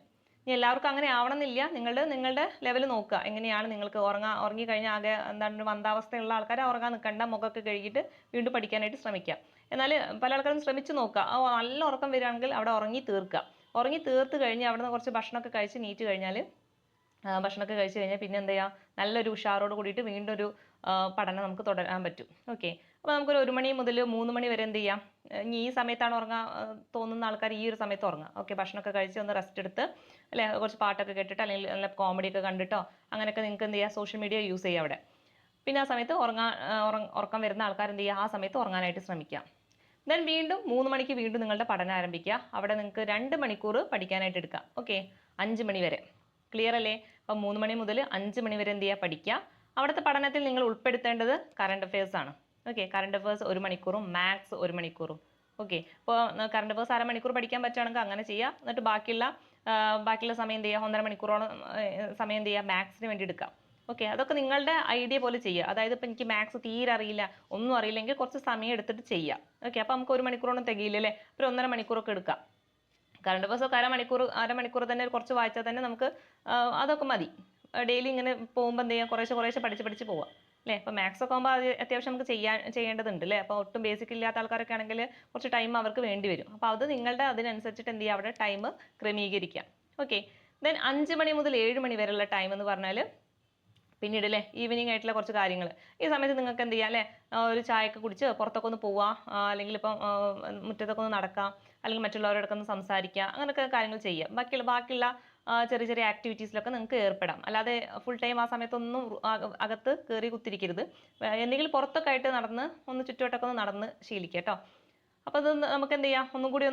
ഇനി എല്ലാവർക്കും അങ്ങനെ ആവണമെന്നില്ല, നിങ്ങളുടെ ലെവൽ നോക്കുക എങ്ങനെയാണ്. നിങ്ങൾക്ക് ഉറങ്ങി കഴിഞ്ഞാൽ ആകെ എന്താണ് മന്ദാവസ്ഥയുള്ള ആൾക്കാരെ ഉറങ്ങാൻ നിൽക്കണ്ട, മുഖമൊക്കെ കഴുകിയിട്ട് വീണ്ടും പഠിക്കാനായിട്ട് ശ്രമിക്കുക. എന്നാൽ പല ആൾക്കാരും ശ്രമിച്ച് നോക്കുക, നല്ല ഉറക്കം വരികയാണെങ്കിൽ അവിടെ ഉറങ്ങി തീർക്കുക. ഉറങ്ങി തീർത്ത് കഴിഞ്ഞ് അവിടെ നിന്ന് കുറച്ച് ഭക്ഷണമൊക്കെ കഴിച്ച് നീറ്റ് കഴിഞ്ഞാൽ ഭക്ഷണമൊക്കെ കഴിച്ച് കഴിഞ്ഞാൽ പിന്നെ എന്ത് ചെയ്യുക, നല്ലൊരു ഉഷാറോട് കൂടിയിട്ട് വീണ്ടും ഒരു പഠനം നമുക്ക് തുടരാൻ പറ്റും. ഓക്കെ, അപ്പോൾ നമുക്കൊരു 1 മണി മുതൽ 3 മണി വരെ എന്ത് ചെയ്യാം, ഇനി ഈ സമയത്താണ് ഉറങ്ങാൻ തോന്നുന്ന ആൾക്കാർ ഈ ഒരു സമയത്ത് ഉറങ്ങാം. ഓക്കെ, ഭക്ഷണമൊക്കെ കഴിച്ച് ഒന്ന് റെസ്റ്റ് എടുത്ത് അല്ലെ കുറച്ച് പാട്ടൊക്കെ കേട്ടിട്ട് അല്ലെങ്കിൽ നല്ല കോമഡിയൊക്കെ കണ്ടിട്ടോ അങ്ങനെയൊക്കെ നിങ്ങൾക്ക് എന്ത് ചെയ്യുക, സോഷ്യൽ മീഡിയ യൂസ് ചെയ്യുക അവിടെ. പിന്നെ ആ സമയത്ത് ഉറക്കം വരുന്ന ആൾക്കാർ എന്ത് ചെയ്യുക, ആ സമയത്ത് ഉറങ്ങാനായിട്ട് ശ്രമിക്കുക. ദെൻ വീണ്ടും 3 മണിക്ക് വീണ്ടും നിങ്ങളുടെ പഠനം ആരംഭിക്കുക. അവിടെ നിങ്ങൾക്ക് 2 മണിക്കൂർ പഠിക്കാനായിട്ട് എടുക്കുക. ഓക്കെ, 5 മണി വരെ. ക്ലിയർ അല്ലേ? അപ്പം 3 മണി മുതൽ 5 മണി വരെ എന്ത് ചെയ്യുക, പഠിക്കുക. അവിടുത്തെ പഠനത്തിൽ നിങ്ങൾ ഉൾപ്പെടുത്തേണ്ടത് കറണ്ട് അഫയേഴ്സ് ആണ്. ഓക്കെ, കറണ്ട് അഫയേഴ്സ് 1 മണിക്കൂറും മാത്സ് 1 മണിക്കൂറും. ഓക്കെ, ഇപ്പോൾ കറണ്ട് അഫയേഴ്സ് അരമണിക്കൂർ പഠിക്കാൻ പറ്റുകയാണെങ്കിൽ അങ്ങനെ ചെയ്യുക. എന്നിട്ട് ബാക്കിയുള്ള സമയം എന്ത് ചെയ്യുക, 1.5 മണിക്കൂറോളം സമയം എന്ത് ചെയ്യുക, മാത്സിന് വേണ്ടി എടുക്കാം. ഓക്കെ, അതൊക്കെ നിങ്ങളുടെ ഐഡിയ പോലെ ചെയ്യുക. അതായത് ഇപ്പോൾ എനിക്ക് മാത്സ് തീരെ അറിയില്ല, ഒന്നും അറിയില്ലെങ്കിൽ കുറച്ച് സമയം എടുത്തിട്ട് ചെയ്യാം. ഓക്കെ, അപ്പോൾ നമുക്ക് 1 മണിക്കൂറോളം തികയില്ല അല്ലേ, ഒരു 1.5 മണിക്കൂറൊക്കെ എടുക്കാം. കറണ്ട് അഫയേഴ്സ് ഒക്കെ അരമണിക്കൂർ തന്നെ കുറച്ച് വായിച്ചാൽ തന്നെ നമുക്ക് അതൊക്കെ മതി. ഡെയിലി ഇങ്ങനെ പോകുമ്പോൾ എന്ത് ചെയ്യാം, കുറേശ്ശെ പഠിച്ച് പോവാം അല്ലേ. അപ്പോൾ മാത്സ് ഒക്കെ ആകുമ്പോൾ അത് അത്യാവശ്യം നമുക്ക് ചെയ്യേണ്ടതുണ്ട് അല്ലേ. അപ്പോൾ ഒട്ടും ബേസിക് ഇല്ലാത്ത ആൾക്കാരൊക്കെ ആണെങ്കിൽ കുറച്ച് ടൈം അവർക്ക് വേണ്ടി വരും. അപ്പോൾ അത് നിങ്ങളുടെ അതിനനുസരിച്ചിട്ട് എന്ത് ചെയ്യുക, അവിടെ ടൈം ക്രമീകരിക്കാം. ഓക്കെ, ദെൻ 5 മണി മുതൽ 7 മണി വരെയുള്ള ടൈം എന്ന് പറഞ്ഞാൽ പിന്നീട് അല്ലേ ഈവനിങ് ആയിട്ടുള്ള കുറച്ച് കാര്യങ്ങൾ. ഈ സമയത്ത് നിങ്ങൾക്ക് എന്ത് ചെയ്യാം അല്ലേ, ഒരു ചായയൊക്കെ കുടിച്ച് പുറത്തൊക്കെ ഒന്ന് പോവാം, അല്ലെങ്കിൽ ഇപ്പം മുറ്റത്തൊക്കെ ഒന്ന് നടക്കാം, അല്ലെങ്കിൽ മറ്റുള്ളവരോടൊക്കെ ഒന്ന് സംസാരിക്കുക, അങ്ങനെയൊക്കെ കാര്യങ്ങൾ ചെയ്യാം. ബാക്കിയുള്ള ചെറിയ ചെറിയ ആക്ടിവിറ്റീസിലൊക്കെ നിങ്ങൾക്ക് ഏർപ്പെടാം. അല്ലാതെ ഫുൾ ടൈം ആ സമയത്തൊന്നും അകത്ത് കയറി കുത്തിരിക്കരുത്. എന്തെങ്കിലും പുറത്തൊക്കെ ആയിട്ട് ഒന്ന് ചുറ്റുവട്ടമൊക്കെ ഒന്ന് നടന്ന് ശീലിക്കുക കേട്ടോ. അപ്പോൾ അത് നമുക്ക് എന്ത് ചെയ്യാം, ഒന്നും കൂടി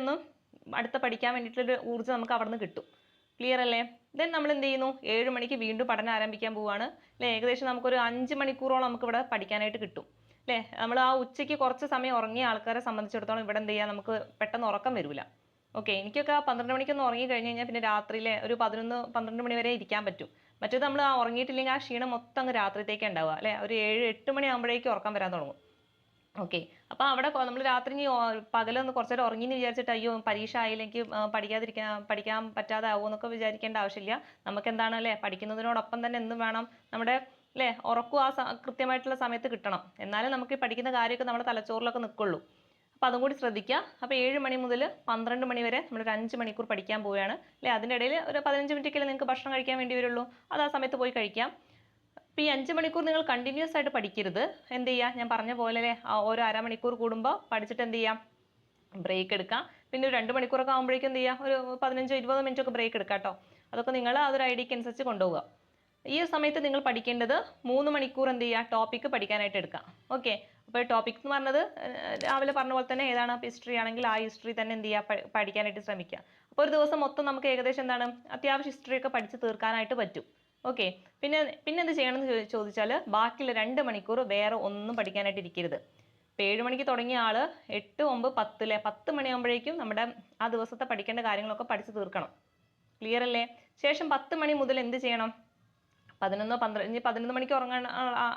അടുത്ത പഠിക്കാൻ വേണ്ടിയിട്ടുള്ളൊരു ഊർജ്ജം നമുക്ക് അവിടെ നിന്ന് കിട്ടും. ക്ലിയർ അല്ലേ? ദെൻ നമ്മൾ എന്ത് ചെയ്യുന്നു, 7 മണിക്ക് വീണ്ടും പഠനം ആരംഭിക്കാൻ പോവുകയാണ് അല്ലേ. ഏകദേശം നമുക്കൊരു 5 മണിക്കൂറോളം നമുക്ക് ഇവിടെ പഠിക്കാനായിട്ട് കിട്ടും അല്ലേ. നമ്മൾ ആ ഉച്ചയ്ക്ക് കുറച്ച് സമയം ഉറങ്ങിയ ആൾക്കാരെ സംബന്ധിച്ചിടത്തോളം ഇവിടെ എന്ത് ചെയ്യാം, നമുക്ക് പെട്ടെന്ന് ഉറക്കം വരില്ല. ഓക്കെ, എനിക്കൊക്കെ 12 മണിക്കൊന്ന് ഉറങ്ങി കഴിഞ്ഞ് കഴിഞ്ഞാൽ പിന്നെ രാത്രിയിലെ ഒരു 11-12 മണി വരെ ഇരിക്കാൻ പറ്റും. മറ്റേത് നമ്മൾ ഉറങ്ങിയിട്ടില്ലെങ്കിൽ ആ ക്ഷീണം മൊത്തം അങ്ങ് രാത്രിത്തേക്ക് ഉണ്ടാവുക അല്ലേ. ഒരു 7-8 മണി ആകുമ്പോഴേക്കും ഉറക്കം വരാൻ തുടങ്ങും. ഓക്കെ, അപ്പോൾ അവിടെ നമ്മൾ രാത്രി പകലൊന്ന് കുറച്ച് നേരം ഉറങ്ങി എന്ന് വിചാരിച്ചിട്ട് അയ്യോ പരീക്ഷ ആയില്ലെങ്കിൽ പഠിക്കാൻ പറ്റാതെ ആവുമെന്നൊക്കെ വിചാരിക്കേണ്ട ആവശ്യമില്ല. നമുക്ക് എന്താണ് അല്ലേ, പഠിക്കുന്നതിനോടൊപ്പം തന്നെ എന്തും വേണം, നമ്മുടെ അല്ലേ ഉറക്കും കൃത്യമായിട്ടുള്ള സമയത്ത് കിട്ടണം. എന്നാലും നമുക്ക് ഈ പഠിക്കുന്ന കാര്യമൊക്കെ നമ്മുടെ തലച്ചോറിലൊക്കെ നിൽക്കുള്ളൂ. അപ്പോൾ അതും കൂടി ശ്രദ്ധിക്കുക. അപ്പോൾ 7 മണി മുതൽ 12 മണി വരെ നമ്മളൊരു 5 മണിക്കൂർ പഠിക്കാൻ പോവുകയാണ് അല്ലേ. അതിൻ്റെ ഇടയിൽ ഒരു 15 മിനിറ്റൊക്കെ നിങ്ങൾക്ക് ഭക്ഷണം കഴിക്കാൻ വേണ്ടി വരുള്ളൂ, അത് ആ സമയത്ത് പോയി കഴിക്കാം. അപ്പോൾ ഈ 5 മണിക്കൂർ നിങ്ങൾ കണ്ടിന്യൂസ് ആയിട്ട് പഠിക്കരുത്. എന്ത് ചെയ്യുക, ഞാൻ പറഞ്ഞ പോലെ ഓരോ അരമണിക്കൂർ കൂടുമ്പോൾ പഠിച്ചിട്ട് എന്ത് ചെയ്യാം, ബ്രേക്ക് എടുക്കാം. പിന്നെ ഒരു 2 മണിക്കൂറൊക്കെ ആകുമ്പോഴേക്കും എന്ത് ചെയ്യുക, ഒരു 15-20 മിനിറ്റ് ഒക്കെ ബ്രേക്ക് എടുക്കാം കേട്ടോ. അതൊക്കെ നിങ്ങൾ അതൊരു ഐഡിയക്ക് അനുസരിച്ച് കൊണ്ടുപോകുക. ഈ സമയത്ത് നിങ്ങൾ പഠിക്കേണ്ടത് 3 മണിക്കൂർ എന്ത് ചെയ്യുക, ടോപ്പിക്ക് പഠിക്കാനായിട്ട് എടുക്കാം. ഓക്കെ, അപ്പോൾ ടോപ്പിക് എന്ന് പറഞ്ഞത് രാവിലെ പറഞ്ഞ പോലെ തന്നെ ഏതാണ്, ഹിസ്റ്ററി ആണെങ്കിൽ ആ ഹിസ്റ്ററി തന്നെ എന്ത് ചെയ്യുക, പഠിക്കാനായിട്ട് ശ്രമിക്കുക. അപ്പോൾ ഒരു ദിവസം മൊത്തം നമുക്ക് ഏകദേശം എന്താണ് അത്യാവശ്യം ഹിസ്റ്ററിയൊക്കെ പഠിച്ച് തീർക്കാനായിട്ട് പറ്റും. ഓക്കെ, പിന്നെ എന്ത് ചെയ്യണമെന്ന് ചോദിച്ചാൽ ബാക്കിയുള്ള 2 മണിക്കൂർ വേറെ ഒന്നും പഠിക്കാനായിട്ട് ഇരിക്കരുത്. ഇപ്പോൾ 7 മണിക്ക് തുടങ്ങിയ ആൾ 8, 9, 10 10 മണിയാകുമ്പോഴേക്കും നമ്മുടെ ആ ദിവസത്തെ പഠിക്കേണ്ട കാര്യങ്ങളൊക്കെ പഠിച്ച് തീർക്കണം. ക്ലിയർ അല്ലേ? ശേഷം 10 മണി മുതൽ എന്ത് ചെയ്യണം, 11 12 ഇനി 11 മണിക്ക് ഉറങ്ങാൻ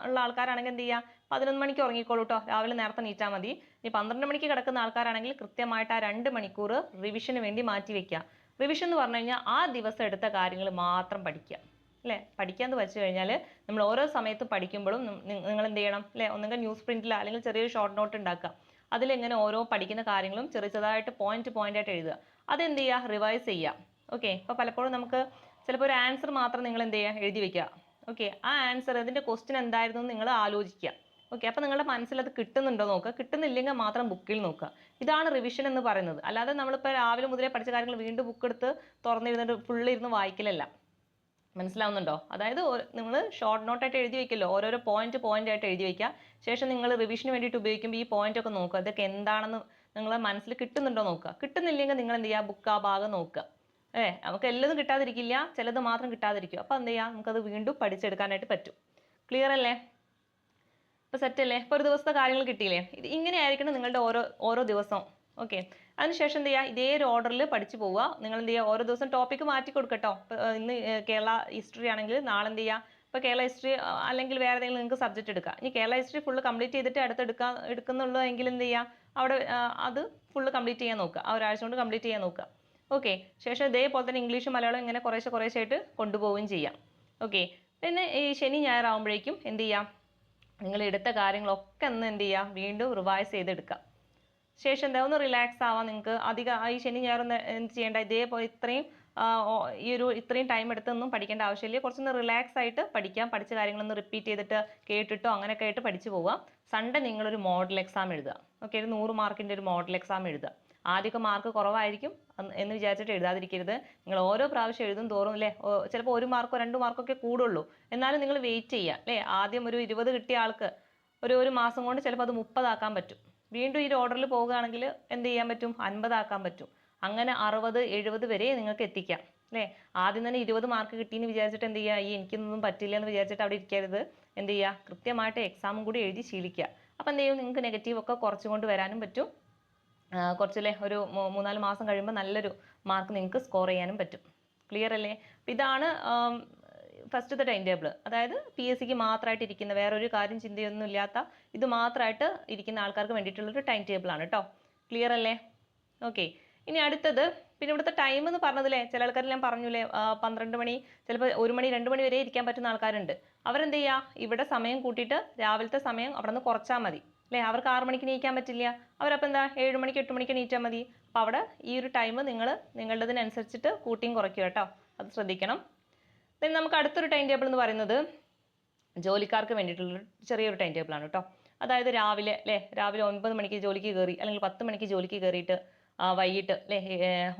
ഉള്ള ആൾക്കാരാണെങ്കിൽ എന്ത് ചെയ്യുക, 11 മണിക്ക് ഉറങ്ങിക്കോളൂ കേട്ടോ, രാവിലെ നേരത്തെ നീറ്റാൽ മതി. ഇനി 12 മണിക്ക് കിടക്കുന്ന ആൾക്കാരാണെങ്കിൽ കൃത്യമായിട്ട് ആ 2 മണിക്കൂർ റിവിഷന് വേണ്ടി മാറ്റി വെക്കുക. റിവിഷൻ എന്ന് പറഞ്ഞു കഴിഞ്ഞാൽ ആ ദിവസം എടുത്ത കാര്യങ്ങൾ മാത്രം പഠിക്കുക, അല്ലേ. പഠിക്കാന്ന് വെച്ച് കഴിഞ്ഞാൽ നമ്മൾ ഓരോ സമയത്തും പഠിക്കുമ്പോഴും നിങ്ങൾ എന്ത് ചെയ്യണം, അല്ലേ, ഒന്നെങ്കിൽ ന്യൂസ് പ്രിന്റിൽ അല്ലെങ്കിൽ ചെറിയൊരു ഷോർട്ട് നോട്ട് ഉണ്ടാക്കുക. അതിലെങ്ങനെ ഓരോ പഠിക്കുന്ന കാര്യങ്ങളും ചെറുതായിട്ട് പോയിന്റ് ആയിട്ട് എഴുതുക. അതെന്ത് ചെയ്യുക, റിവൈസ് ചെയ്യുക. ഓക്കെ, അപ്പോൾ പലപ്പോഴും നമുക്ക് ചിലപ്പോൾ ഒരു ആൻസർ മാത്രം നിങ്ങൾ എന്ത് ചെയ്യുക, എഴുതി വെക്കുക. ഓക്കെ, ആ ആൻസർ അതിൻ്റെ ക്വസ്റ്റ്യൻ എന്തായിരുന്നു എന്ന് നിങ്ങൾ ആലോചിക്കുക. ഓക്കെ, അപ്പോൾ നിങ്ങളുടെ മനസ്സിൽ അത് കിട്ടുന്നുണ്ടോ നോക്കുക. കിട്ടുന്നില്ലെങ്കിൽ മാത്രം ബുക്കിൽ നോക്കുക. ഇതാണ് റിവിഷൻ എന്ന് പറയുന്നത്. അല്ലാതെ നമ്മളിപ്പോൾ രാവിലെ മുതലേ പഠിച്ച കാര്യങ്ങൾ വീണ്ടും ബുക്ക് എടുത്ത് തുറന്നിരുന്നിട്ട് ഫുള്ള് ഇരുന്ന് വായിക്കലല്ല. മനസ്സിലാവുന്നുണ്ടോ? അതായത് നിങ്ങൾ ഷോർട്ട് നോട്ടായിട്ട് എഴുതി വെക്കല്ലോ, ഓരോരോ പോയിന്റ് ആയിട്ട് എഴുതി വെക്കുക. ശേഷം നിങ്ങൾ റിവിഷന് വേണ്ടിയിട്ട് ഉപയോഗിക്കുമ്പോൾ ഈ പോയിന്റ് ഒക്കെ നോക്കുക, ഇതൊക്കെ എന്താണെന്ന് നിങ്ങളെ മനസ്സിൽ കിട്ടുന്നുണ്ടോ നോക്കുക. കിട്ടുന്നില്ലെങ്കിൽ നിങ്ങൾ എന്ത് ചെയ്യുക, ബുക്ക് ആ ഭാഗം നോക്കുക. നമുക്ക് എല്ലതും കിട്ടാതിരിക്കില്ല, ചിലത് മാത്രം കിട്ടാതിരിക്കും. അപ്പോൾ എന്ത് ചെയ്യുക, നമുക്കത് വീണ്ടും പഠിച്ചെടുക്കാനായിട്ട് പറ്റും. ക്ലിയർ അല്ലേ? ഇപ്പോൾ സെറ്റ് അല്ലേ? ഇപ്പോൾ ഒരു ദിവസത്തെ കാര്യങ്ങൾ കിട്ടിയില്ലേ? ഇത് ഇങ്ങനെ ആയിരിക്കണം നിങ്ങളുടെ ഓരോ ദിവസവും. ഓക്കെ, അതിനുശേഷം എന്ത് ചെയ്യുക, ഇതേ ഒരു ഓർഡറിൽ പഠിച്ചു പോവുക. നിങ്ങൾ എന്ത് ചെയ്യുക, ഓരോ ദിവസം ടോപ്പിക്ക് മാറ്റി കൊടുക്കട്ടോ. ഇന്ന് കേരള ഹിസ്റ്ററി ആണെങ്കിൽ നാളെ എന്ത് ചെയ്യുക, ഇപ്പോൾ കേരള ഹിസ്റ്ററി അല്ലെങ്കിൽ വേറെ ഏതെങ്കിലും നിങ്ങൾക്ക് സബ്ജക്റ്റ് എടുക്കുക. ഇനി കേരള ഹിസ്റ്ററി ഫുള്ള് കംപ്ലീറ്റ് ചെയ്തിട്ട് എടുക്കുന്നുള്ളൂ എങ്കിൽ എന്ത് ചെയ്യുക, അവിടെ അത് ഫുള്ള് കംപ്ലീറ്റ് ചെയ്യാൻ നോക്കുക. ആ ഒരാഴ്ച കൊണ്ട് കംപ്ലീറ്റ് ചെയ്യാൻ നോക്കുക. ഓക്കെ, ശേഷം ഇതേപോലെ തന്നെ ഇംഗ്ലീഷും മലയാളം ഇങ്ങനെ കുറേശ്ശെ ആയിട്ട് കൊണ്ടുപോവുകയും ചെയ്യാം. ഓക്കെ, പിന്നെ ഈ ശനി ഞായർ ആകുമ്പോഴേക്കും എന്ത് ചെയ്യാം, നിങ്ങൾ എടുത്ത കാര്യങ്ങളൊക്കെ ഒന്ന് എന്ത് ചെയ്യുക, വീണ്ടും റിവൈസ് ചെയ്തെടുക്കുക. ശേഷം എന്താ, ഒന്ന് റിലാക്സ് ആവാം. നിങ്ങൾക്ക് അധികം ഈ ശനി ഞായർ എന്ത് ചെയ്യേണ്ട, ഇതേപോലെ ഇത്രയും ടൈം എടുത്തൊന്നും പഠിക്കേണ്ട ആവശ്യമില്ല. കുറച്ചൊന്ന് റിലാക്സ് ആയിട്ട് പഠിക്കാം. പഠിച്ച കാര്യങ്ങളൊന്ന് റിപ്പീറ്റ് ചെയ്തിട്ട് കേട്ടിട്ടോ അങ്ങനെയൊക്കെ ആയിട്ട് പഠിച്ചു പോവുക. സൺഡേ നിങ്ങളൊരു മോഡൽ എക്സാം എഴുതുക. ഓക്കെ, ഒരു 100 മാർക്കിൻ്റെ ഒരു മോഡൽ എക്സാം എഴുതുക. ആദ്യമൊക്കെ മാർക്ക് കുറവായിരിക്കും എന്ന് വിചാരിച്ചിട്ട് എഴുതാതിരിക്കരുത്. നിങ്ങൾ ഓരോ പ്രാവശ്യം എഴുതും തോറും അല്ലേ, ചിലപ്പോൾ 1 മാർക്കോ 2 മാർക്കോ കൂടുള്ളൂ. എന്നാലും നിങ്ങൾ വെയിറ്റ് ചെയ്യുക, അല്ലേ. ആദ്യം ഒരു 20 കിട്ടിയ ആൾക്ക് ഒരു മാസം കൊണ്ട് ചിലപ്പോൾ അത് 30 ആക്കാൻ പറ്റും. വീണ്ടും ഈ ഓർഡറിൽ പോവുകയാണെങ്കിൽ എന്ത് ചെയ്യാൻ പറ്റും, 50 ആക്കാൻ പറ്റും. അങ്ങനെ 60 70 വരെ നിങ്ങൾക്ക് എത്തിക്കാം, അല്ലേ. ആദ്യം തന്നെ 20 മാർക്ക് കിട്ടിയെന്ന് വിചാരിച്ചിട്ട് എന്ത് ചെയ്യുക, എനിക്കൊന്നും പറ്റില്ല എന്ന് വിചാരിച്ചിട്ട് അവിടെ ഇരിക്കരുത്. എന്ത് ചെയ്യുക, കൃത്യമായിട്ട് എക്സാമും കൂടി എഴുതി ശീലിക്കുക. അപ്പം എന്ത് ചെയ്യും, നിങ്ങൾക്ക് നെഗറ്റീവ് ഒക്കെ കുറച്ചുകൊണ്ട് വരാനും പറ്റും. കുറച്ചല്ലേ, ഒരു 3-4 മാസം കഴിയുമ്പോൾ നല്ലൊരു മാർക്ക് നിങ്ങൾക്ക് സ്കോർ ചെയ്യാനും പറ്റും. ക്ലിയർ അല്ലേ? അപ്പം ഇതാണ് ഫസ്റ്റത്തെ ടൈം ടേബിൾ. അതായത് PSCക്ക് മാത്രമായിട്ട് ഇരിക്കുന്ന, വേറൊരു കാര്യം ചിന്തയൊന്നും ഇല്ലാത്ത, ഇത് മാത്രമായിട്ട് ഇരിക്കുന്ന ആൾക്കാർക്ക് വേണ്ടിയിട്ടുള്ളൊരു ടൈം ടേബിളാണ് കേട്ടോ. ക്ലിയർ അല്ലേ? ഓക്കെ, ഇനി അടുത്തത് പിന്നെ ഇവിടുത്തെ ടൈം എന്ന് പറഞ്ഞതില്ലേ, ചില ആൾക്കാർ ഞാൻ പറഞ്ഞില്ലേ 12 മണി, ചിലപ്പോൾ 1 മണി 2 മണി വരെ ഇരിക്കാൻ പറ്റുന്ന ആൾക്കാരുണ്ട്. അവരെന്ത് ചെയ്യുക, ഇവിടെ സമയം കൂട്ടിയിട്ട് രാവിലത്തെ സമയം അവിടെ നിന്ന് കുറച്ചാൽ മതി, അല്ലേ. അവർക്ക് 6 മണിക്ക് എണീക്കാൻ പറ്റില്ല, അവരപ്പോൾ എന്താ 7 മണിക്ക് 8 മണിക്ക് എണീറ്റാൽ മതി. അപ്പോൾ അവിടെ ഈ ഒരു ടൈം നിങ്ങൾ നിങ്ങളുടേതിനനുസരിച്ചിട്ട് കൂട്ടിയും കുറയ്ക്കുക കേട്ടോ, അത് ശ്രദ്ധിക്കണം. then നമുക്ക് അടുത്തൊരു ടൈം ടേബിൾ എന്ന് പറയുന്നത് ജോലിക്കാർക്ക് വേണ്ടിയിട്ടുള്ള ചെറിയൊരു ടൈം ടേബിളാണ് കേട്ടോ. അതായത് രാവിലെ 9 മണിക്ക് ജോലിക്ക് കയറി, അല്ലെങ്കിൽ 10 മണിക്ക് ജോലിക്ക് കയറിയിട്ട് വൈകിട്ട്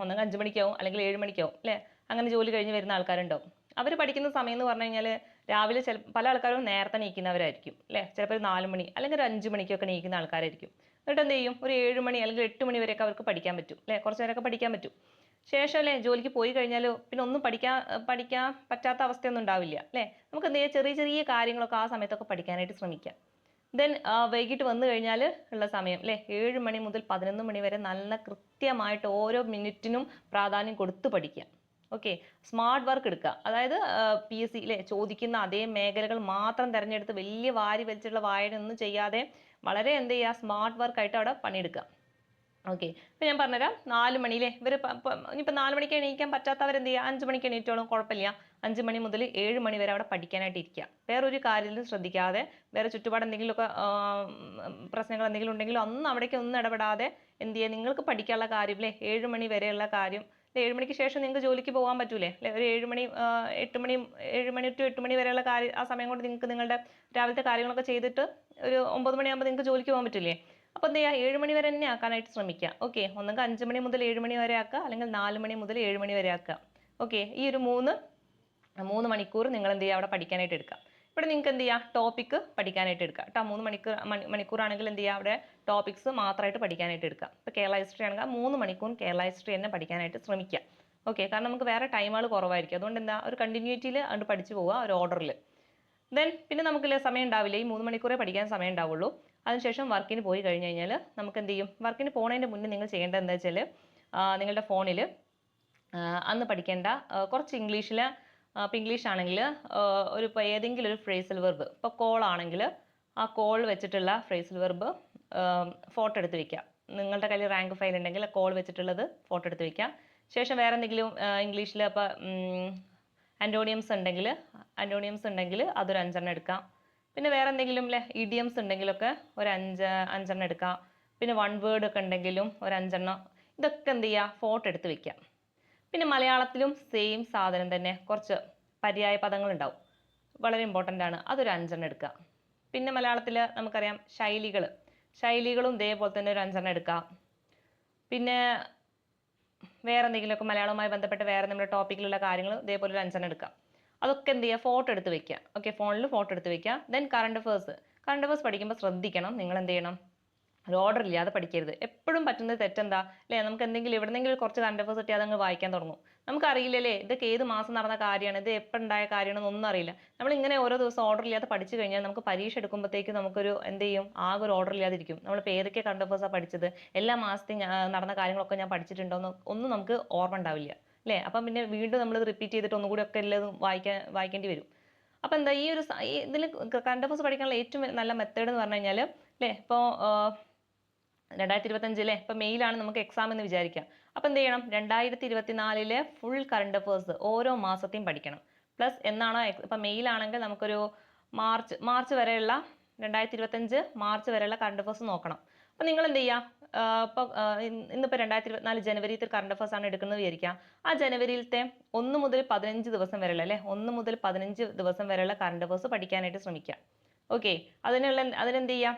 ഒന്നെങ്കിൽ 5 മണിക്കാവും അല്ലെങ്കിൽ 7 മണിക്കാവും, അല്ലേ. അങ്ങനെ ജോലി കഴിഞ്ഞ് വരുന്ന ആൾക്കാരുണ്ടാവും. അവർ പഠിക്കുന്ന സമയം എന്ന് പറഞ്ഞു കഴിഞ്ഞാൽ രാവിലെ പല ആൾക്കാരും നേരത്തെ എണീക്കുന്നവരായിരിക്കും, അല്ലേ. ചിലപ്പോൾ ഒരു 4 മണി അല്ലെങ്കിൽ ഒരു 5 മണിക്കൊക്കെ എണീക്കുന്ന ആൾക്കാരായിരിക്കും. എന്നിട്ട് എന്ത് ചെയ്യും, ഒരു 7 മണി അല്ലെങ്കിൽ 8 മണി വരെയൊക്കെ അവർക്ക് പഠിക്കാൻ പറ്റും, അല്ലേ. കുറച്ച് നേരമൊക്കെ പഠിക്കാൻ പറ്റും. ശേഷം അല്ലേ ജോലിക്ക് പോയി കഴിഞ്ഞാൽ പിന്നെ ഒന്നും പഠിക്കാൻ പറ്റാത്ത അവസ്ഥയൊന്നും ഉണ്ടാവില്ല, അല്ലേ. നമുക്ക് എന്ത് ചെയ്യാം, ചെറിയ കാര്യങ്ങളൊക്കെ ആ സമയത്തൊക്കെ പഠിക്കാനായിട്ട് ശ്രമിക്കാം. ദെൻ വൈകിട്ട് വന്നു കഴിഞ്ഞാൽ ഉള്ള സമയം, അല്ലേ, 7 മണി മുതൽ 11 മണി വരെ നല്ല കൃത്യമായിട്ട് ഓരോ മിനിറ്റിനും പ്രാധാന്യം കൊടുത്ത് പഠിക്കുക. ഓക്കെ, സ്മാർട്ട് വർക്ക് എടുക്കുക. അതായത് PSC ചോദിക്കുന്ന അതേ മേഖലകൾ മാത്രം തിരഞ്ഞെടുത്ത് വലിയ വാരി വലിച്ചുള്ള വായനയൊന്നും ചെയ്യാതെ വളരെ എന്ത് ചെയ്യുക, സ്മാർട്ട് വർക്കായിട്ട് അവിടെ പണിയെടുക്കുക. ഓക്കെ, ഇപ്പം ഞാൻ പറഞ്ഞുതരാം. 4 മണിയിലെ ഇവർ ഇനിയിപ്പോൾ 4 മണിക്ക് എണീക്കാൻ പറ്റാത്തവരെന്ത് ചെയ്യുക, 5 മണിക്ക് എണീറ്റോളും, കുഴപ്പമില്ല. 5 മണി മുതൽ 7 മണി വരെ അവിടെ പഠിക്കാനായിട്ട് ഇരിക്കുക. വേറൊരു കാര്യത്തിലും ശ്രദ്ധിക്കാതെ, വേറെ ചുറ്റുപാട് എന്തെങ്കിലുമൊക്കെ പ്രശ്നങ്ങൾ എന്തെങ്കിലും ഉണ്ടെങ്കിലും ഒന്നും ഇടപെടാതെ എന്ത് ചെയ്യുക, നിങ്ങൾക്ക് പഠിക്കാനുള്ള കാര്യം 7 മണി വരെയുള്ള കാര്യം, 7 മണിക്ക് ശേഷം നിങ്ങൾക്ക് ജോലിക്ക് പോകാൻ പറ്റൂലേ, അല്ലെ. ഒരു 7 മണി 7 മണി to 8 മണി വരെയുള്ള കാര്യം, ആ സമയം കൊണ്ട് നിങ്ങൾക്ക് നിങ്ങളുടെ രാവിലത്തെ കാര്യങ്ങളൊക്കെ ചെയ്തിട്ട് ഒരു 9 മണിയാകുമ്പോൾ നിങ്ങൾക്ക് ജോലിക്ക് പോകാൻ പറ്റില്ലേ. അപ്പോൾ എന്ത് ചെയ്യുക, 7 മണി വരെ തന്നെ ആക്കാനായിട്ട് ശ്രമിക്കുക. ഓക്കെ, ഒന്നെങ്കിൽ 5 മണി മുതൽ 7 മണി വരെ ആക്കുക, അല്ലെങ്കിൽ 4 മണി മുതൽ 7 മണി വരെ ആക്കുക. ഓക്കെ, ഈ ഒരു 3 മണിക്കൂർ നിങ്ങൾ എന്ത് ചെയ്യുക, അവിടെ പഠിക്കാനായിട്ട് എടുക്കുക. ഇവിടെ നിങ്ങൾക്ക് എന്ത് ചെയ്യുക, ടോപ്പിക്ക് പഠിക്കാനായിട്ട് എടുക്കുക കേട്ടോ. 3 മണിക്കൂറാണെങ്കിൽ എന്ത് ചെയ്യുക, അവിടെ ടോപ്പിക്സ് മാത്രമായിട്ട് പഠിക്കാനായിട്ട് എടുക്കുക. ഇപ്പോൾ കേരള ഹിസ്റ്ററി ആണെങ്കിൽ 3 മണിക്കൂർ കേരള ഹിസ്റ്ററി തന്നെ പഠിക്കാനായിട്ട് ശ്രമിക്കുക. ഓക്കെ, കാരണം നമുക്ക് വേറെ ടൈമുകൾ കുറവായിരിക്കും. അതുകൊണ്ട് എന്താ, ഒരു കണ്ടിന്യൂറ്റിയിൽ അത് പഠിച്ചു പോവുക, ഒരു ഓർഡറിൽ. ദെൻ പിന്നെ നമുക്കില്ല സമയം ഉണ്ടാവില്ല, ഈ 3 മണിക്കൂറേ പഠിക്കാൻ സമയം ഉണ്ടാവുള്ളൂ. അതിനുശേഷം വർക്കിന് പോയി കഴിഞ്ഞ് കഴിഞ്ഞാൽ നമുക്ക് എന്ത് ചെയ്യും, വർക്കിന് പോകുന്നതിൻ്റെ മുന്നേ നിങ്ങൾ ചെയ്യേണ്ടത് എന്താ വെച്ചാൽ, നിങ്ങളുടെ ഫോണിൽ അന്ന് പഠിക്കേണ്ട കുറച്ച് ഇംഗ്ലീഷിൽ അപ്പോൾ ഇംഗ്ലീഷ് ആണെങ്കിൽ ഒരു ഇപ്പോൾ ഏതെങ്കിലും ഒരു ഫ്രേസൽ വെർബ്, ഇപ്പോൾ കോൾ ആണെങ്കിൽ ആ കോൾ വെച്ചിട്ടുള്ള ഫ്രേസൽ വെർബ് ഫോട്ടോ എടുത്ത് വയ്ക്കുക. നിങ്ങളുടെ കയ്യിൽ റാങ്ക് ഫയൽ ഉണ്ടെങ്കിൽ കോൾ വെച്ചിട്ടുള്ളത് ഫോട്ടോ എടുത്ത് വയ്ക്കുക. ശേഷം വേറെ എന്തെങ്കിലും ഇംഗ്ലീഷിൽ അപ്പോൾ ആൻറ്റോണിയംസ് ഉണ്ടെങ്കിൽ അതൊരു 5 എടുക്കാം. പിന്നെ വേറെ എന്തെങ്കിലും ഇഡിയംസ് ഉണ്ടെങ്കിലൊക്കെ ഒരു അഞ്ചെണ്ണം എടുക്കാം. പിന്നെ വൺ വേർഡ് ഒക്കെ ഉണ്ടെങ്കിലും ഒരു 5 ഇതൊക്കെ എന്ത് ചെയ്യുക, ഫോട്ടോ എടുത്ത് വെക്കുക. പിന്നെ മലയാളത്തിലും സെയിം സാധനം തന്നെ കുറച്ച് പര്യായ പദങ്ങൾ ഉണ്ടാവും, വളരെ ഇമ്പോർട്ടൻ്റ് ആണ്, അതൊരു 5 എടുക്കുക. പിന്നെ മലയാളത്തിൽ നമുക്കറിയാം ശൈലികളും ഇതേപോലെ തന്നെ ഒരു 5 എടുക്കാം. പിന്നെ വേറെ എന്തെങ്കിലുമൊക്കെ മലയാളവുമായി ബന്ധപ്പെട്ട വേറെ നമ്മുടെ ടോപ്പിക്കിലുള്ള കാര്യങ്ങൾ ഇതേപോലെ ഒരു 5 എടുക്കാം. അതൊക്കെ എന്ത് ചെയ്യുക, ഫോട്ടോ എടുത്ത് വെക്കുക. ഓക്കെ, ഫോണിൽ ഫോട്ടോ എടുത്ത് വെക്കുക. ദെൻ കറണ്ട് അഫേഴ്സ് പഠിക്കുമ്പോൾ ശ്രദ്ധിക്കണം, നിങ്ങൾ എന്ത് ചെയ്യണം, ഒരു ഓർഡർ ഇല്ലാതെ പഠിക്കരുത്. എപ്പോഴും പറ്റുന്നത് തെറ്റെന്താ അല്ലേ, നമുക്ക് എന്തെങ്കിലും എവിടെന്നെങ്കിലും കുറച്ച് കറണ്ട് അഫേഴ്സ് കിട്ടി അതങ്ങ് വായിക്കാൻ തുടങ്ങും. നമുക്കറിയില്ലല്ലേ ഇതൊക്കെ ഏത് മാസം നടന്ന കാര്യമാണ്, ഇത് എപ്പോൾ ഉണ്ടായ കാര്യമാണെന്ന് ഒന്നും അറിയില്ല. നമ്മളിങ്ങനെ ഓരോ ദിവസം ഓർഡർ ഇല്ലാതെ പഠിച്ചു കഴിഞ്ഞാൽ നമുക്ക് പരീക്ഷ എടുക്കുമ്പോഴത്തേക്ക് നമുക്കൊരു എന്ത് ചെയ്യും, ആകെ ഒരു ഓർഡർ ഇല്ലാതിരിക്കും. നമ്മളിപ്പോൾ ഏതൊക്കെ കറണ്ട് അഫേഴ്സാണ് പഠിച്ചത്, എല്ലാ മാസത്തെയും നടന്ന കാര്യങ്ങളൊക്കെ ഞാൻ പഠിച്ചിട്ടുണ്ടോയെന്ന് ഒന്നും നമുക്ക് ഓർമ്മ ഉണ്ടാവില്ല അല്ലേ. അപ്പം പിന്നെ വീണ്ടും നമ്മൾ റിപ്പീറ്റ് ചെയ്തിട്ട് ഒന്നുകൂടി ഒക്കെ എല്ലാതും വായിക്കേണ്ടി വരും. അപ്പം എന്താ ഈ ഒരു ഇതിൽ കറണ്ട് അഫേഴ്സ് പഠിക്കാനുള്ള ഏറ്റവും നല്ല മെത്തേഡ് എന്ന് പറഞ്ഞു കഴിഞ്ഞാൽ അല്ലേ, ഇപ്പോൾ 2025 ഇപ്പം മെയിലാണ് നമുക്ക് എക്സാം എന്ന് വിചാരിക്കാം. അപ്പം എന്ത് ചെയ്യണം, 2024 ഫുൾ കറണ്ട് അഫേഴ്സ് ഓരോ മാസത്തെയും പഠിക്കണം. പ്ലസ് എന്നാണോ ഇപ്പം മെയിലാണെങ്കിൽ നമുക്കൊരു മാർച്ച് വരെയുള്ള 2025 മാർച്ച് വരെയുള്ള കറണ്ട് അഫേഴ്സ് നോക്കണം. അപ്പം നിങ്ങൾ എന്ത് ചെയ്യുക, ഇപ്പോൾ ഇന്നിപ്പോൾ 2024 ജനുവരിയിലത്തെ കറണ്ട് അഫേഴ്സ് ആണ് എടുക്കുന്നത് വിചാരിക്കുക. ആ ജനുവരിയിലത്തെ 1 മുതൽ 15 ദിവസം വരെയുള്ള 1 മുതൽ 15 ദിവസം വരെയുള്ള കറണ്ട് അഫേഴ്സ് പഠിക്കാനായിട്ട് ശ്രമിക്കുക. ഓക്കെ, അതിനെന്ത് ചെയ്യുക,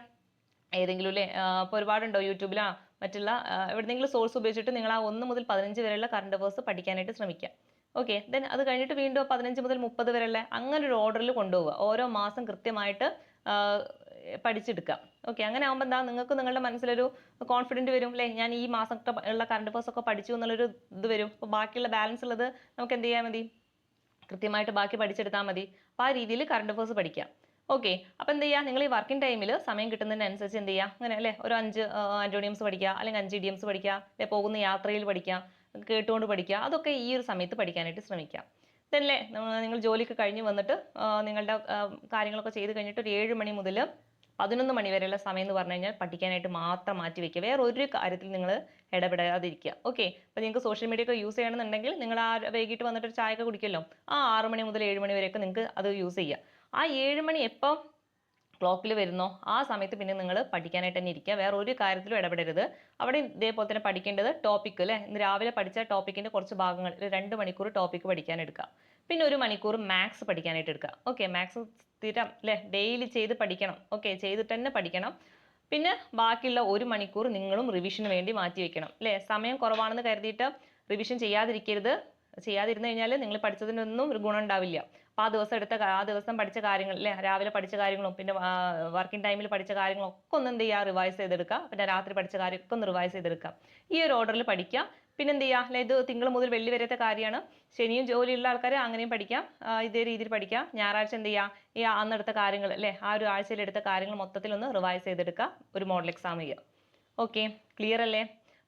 ഏതെങ്കിലും ഇപ്പോൾ ഒരുപാടുണ്ടോ യൂട്യൂബിലോ മറ്റുള്ള എവിടെയെങ്കിലും സോഴ്സ് ഉപയോഗിച്ചിട്ട് നിങ്ങൾ ആ 1 മുതൽ 15 വരെയുള്ള കറണ്ട് അഫേഴ്സ് പഠിക്കാനായിട്ട് ശ്രമിക്കുക. ഓക്കെ, ദെൻ അത് കഴിഞ്ഞിട്ട് വീണ്ടും 15 മുതൽ 30 വരെയുള്ള അങ്ങനെ ഒരു ഓർഡറിൽ കൊണ്ടുപോവുക. ഓരോ മാസം കൃത്യമായിട്ട് പഠിച്ചെടുക്കുക. ഓക്കെ, അങ്ങനെ ആകുമ്പോൾ എന്താ, നിങ്ങൾക്ക് നിങ്ങളുടെ മനസ്സിലൊരു കോൺഫിഡൻറ്റ് വരും അല്ലേ, ഞാൻ ഈ മാസത്തെ ഉള്ള കറണ്ട് അഫേഴ്സ് ഒക്കെ പഠിച്ചു എന്നുള്ളൊരു ഇത് വരും. അപ്പോൾ ബാക്കിയുള്ള ബാലൻസ് ഉള്ളത് നമുക്ക് എന്ത് ചെയ്യാൻ മതി, കൃത്യമായിട്ട് ബാക്കി പഠിച്ചെടുത്താൽ മതി. അപ്പോൾ ആ രീതിയിൽ കറണ്ട് അഫേഴ്സ് പഠിക്കുക. ഓക്കെ, അപ്പോൾ എന്ത് ചെയ്യുക, നിങ്ങൾ ഈ വർക്കിംഗ് ടൈമിൽ സമയം കിട്ടുന്നതിനനുസരിച്ച് എന്ത് ചെയ്യുക, അങ്ങനെ അല്ലേ ഒരു 5 ആൻറ്റോണിയംസ് പഠിക്കുക, അല്ലെങ്കിൽ 5 ഇഡിയംസ് പഠിക്കുക, അല്ലെ പോകുന്ന യാത്രയിൽ പഠിക്കുക, കേട്ടുകൊണ്ട് പഠിക്കുക. അതൊക്കെ ഈ ഒരു സമയത്ത് പഠിക്കാനായിട്ട് ശ്രമിക്കുക. ഇതല്ലേ നിങ്ങൾ ജോലിക്ക് കഴിഞ്ഞ് വന്നിട്ട് നിങ്ങളുടെ കാര്യങ്ങളൊക്കെ ചെയ്ത് കഴിഞ്ഞിട്ട് ഒരു 7 മണി മുതൽ 11 മണി വരെയുള്ള സമയം എന്ന് പറഞ്ഞു കഴിഞ്ഞാൽ പഠിക്കാനായിട്ട് മാത്രം മാറ്റി വെക്കുക. വേറെ ഒരു കാര്യത്തിൽ നിങ്ങൾ ഇടപെടാതിരിക്കുക. ഓക്കെ, അപ്പോൾ നിങ്ങൾക്ക് സോഷ്യൽ മീഡിയ ഒക്കെ യൂസ് ചെയ്യണമെന്നുണ്ടെങ്കിൽ നിങ്ങൾ ആ വൈകിട്ട് വന്നിട്ട് ഒരു ചായ ഒക്കെ കുടിക്കുമല്ലോ, ആ 6 മണി മുതൽ 7 മണി വരെയൊക്കെ നിങ്ങൾക്ക് അത് യൂസ് ചെയ്യുക. ആ 7 മണി എപ്പോൾ ക്ലോക്കിൽ വരുന്നോ ആ സമയത്ത് പിന്നെ നിങ്ങൾ പഠിക്കാനായിട്ട് തന്നെ ഇരിക്കുക. വേറെ ഒരു കാര്യത്തിലും ഇടപെടരുത്. അവിടെ ഇതേപോലെ തന്നെ പഠിക്കേണ്ടത് ടോപ്പിക് അല്ലേ, ഇന്ന് രാവിലെ പഠിച്ച ടോപ്പിക്കിൻ്റെ കുറച്ച് ഭാഗങ്ങൾ 2 മണിക്കൂർ ടോപ്പിക്ക് പഠിക്കാൻ എടുക്കുക. പിന്നെ 1 മണിക്കൂർ മാത്സ് പഠിക്കാനായിട്ട് എടുക്കുക. ഓക്കെ, മാത്സ് സ്ഥിരം അല്ലേ ഡെയിലി ചെയ്ത് പഠിക്കണം. ഓക്കെ, ചെയ്തിട്ട് തന്നെ പഠിക്കണം. പിന്നെ ബാക്കിയുള്ള 1 മണിക്കൂർ നിങ്ങളും റിവിഷന് വേണ്ടി മാറ്റി വെക്കണം അല്ലേ. സമയം കുറവാണെന്ന് കരുതിയിട്ട് റിവിഷൻ ചെയ്യാതിരുന്നു കഴിഞ്ഞാൽ നിങ്ങൾ പഠിച്ചതിനൊന്നും ഒരു ഗുണം ഉണ്ടാവില്ല. അപ്പോൾ ആ ദിവസം പഠിച്ച കാര്യങ്ങൾ അല്ലേ, രാവിലെ പഠിച്ച കാര്യങ്ങളും പിന്നെ വർക്കിംഗ് ടൈമിൽ പഠിച്ച കാര്യങ്ങളും ഒക്കെ ഒന്ന് എന്ത് ചെയ്യുക, റിവൈസ് ചെയ്തെടുക്കുക. പിന്നെ രാത്രി പഠിച്ച കാര്യമൊക്കെ ഒന്ന് റിവൈസ് ചെയ്തെടുക്കുക. ഈ ഒരു ഓർഡറിൽ പഠിക്കുക. പിന്നെ എന്ത് ചെയ്യുക, അല്ലെ ഇത് തിങ്കൾ മുതൽ വെള്ളി വരെത്തെ കാര്യമാണ്. ശനിയും ജോലിയുള്ള ആൾക്കാർ അങ്ങനെയും പഠിക്കാം, ഇതേ രീതിയിൽ പഠിക്കാം. ഞായറാഴ്ച എന്ത് ചെയ്യുക, ഈ അന്നെടുത്ത കാര്യങ്ങൾ അല്ലേ, ആ ഒരു ആഴ്ചയിൽ എടുത്ത കാര്യങ്ങൾ മൊത്തത്തിൽ ഒന്ന് റിവൈസ് ചെയ്തെടുക്കുക, ഒരു മോഡൽ എക്സാം ചെയ്യുക. ഓക്കെ, ക്ലിയർ അല്ലേ.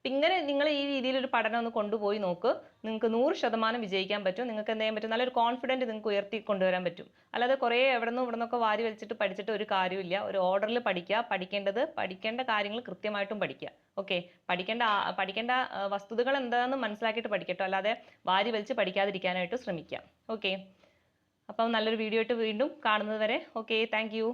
അപ്പം ഇങ്ങനെ നിങ്ങൾ ഈ രീതിയിലൊരു പഠനം ഒന്ന് കൊണ്ടുപോയി നോക്ക്, നിങ്ങൾക്ക് 100% വിജയിക്കാൻ പറ്റും. നിങ്ങൾക്ക് എന്ത് ചെയ്യാൻ പറ്റും, നല്ലൊരു കോൺഫിഡൻറ്റ് നിങ്ങൾക്ക് ഉയർത്തി കൊണ്ടുവരാൻ പറ്റും. അല്ലാതെ കുറേ ഇവിടുന്നൊക്കെ വാരി വലിച്ചിട്ട് പഠിച്ചിട്ട് ഒരു കാര്യമില്ല. ഒരു ഓർഡറിൽ പഠിക്കുക, പഠിക്കേണ്ട കാര്യങ്ങൾ കൃത്യമായിട്ടും പഠിക്കുക. ഓക്കെ, പഠിക്കേണ്ട വസ്തുതകൾ എന്താണെന്ന് മനസ്സിലാക്കിയിട്ട് പഠിക്കട്ടോ, അല്ലാതെ വാരി വലിച്ച് പഠിക്കാതിരിക്കാനായിട്ട് ശ്രമിക്കുക. ഓക്കെ, അപ്പം നല്ലൊരു വീഡിയോ ആയിട്ട് വീണ്ടും കാണുന്നത് വരെ ഓക്കെ, താങ്ക് യു.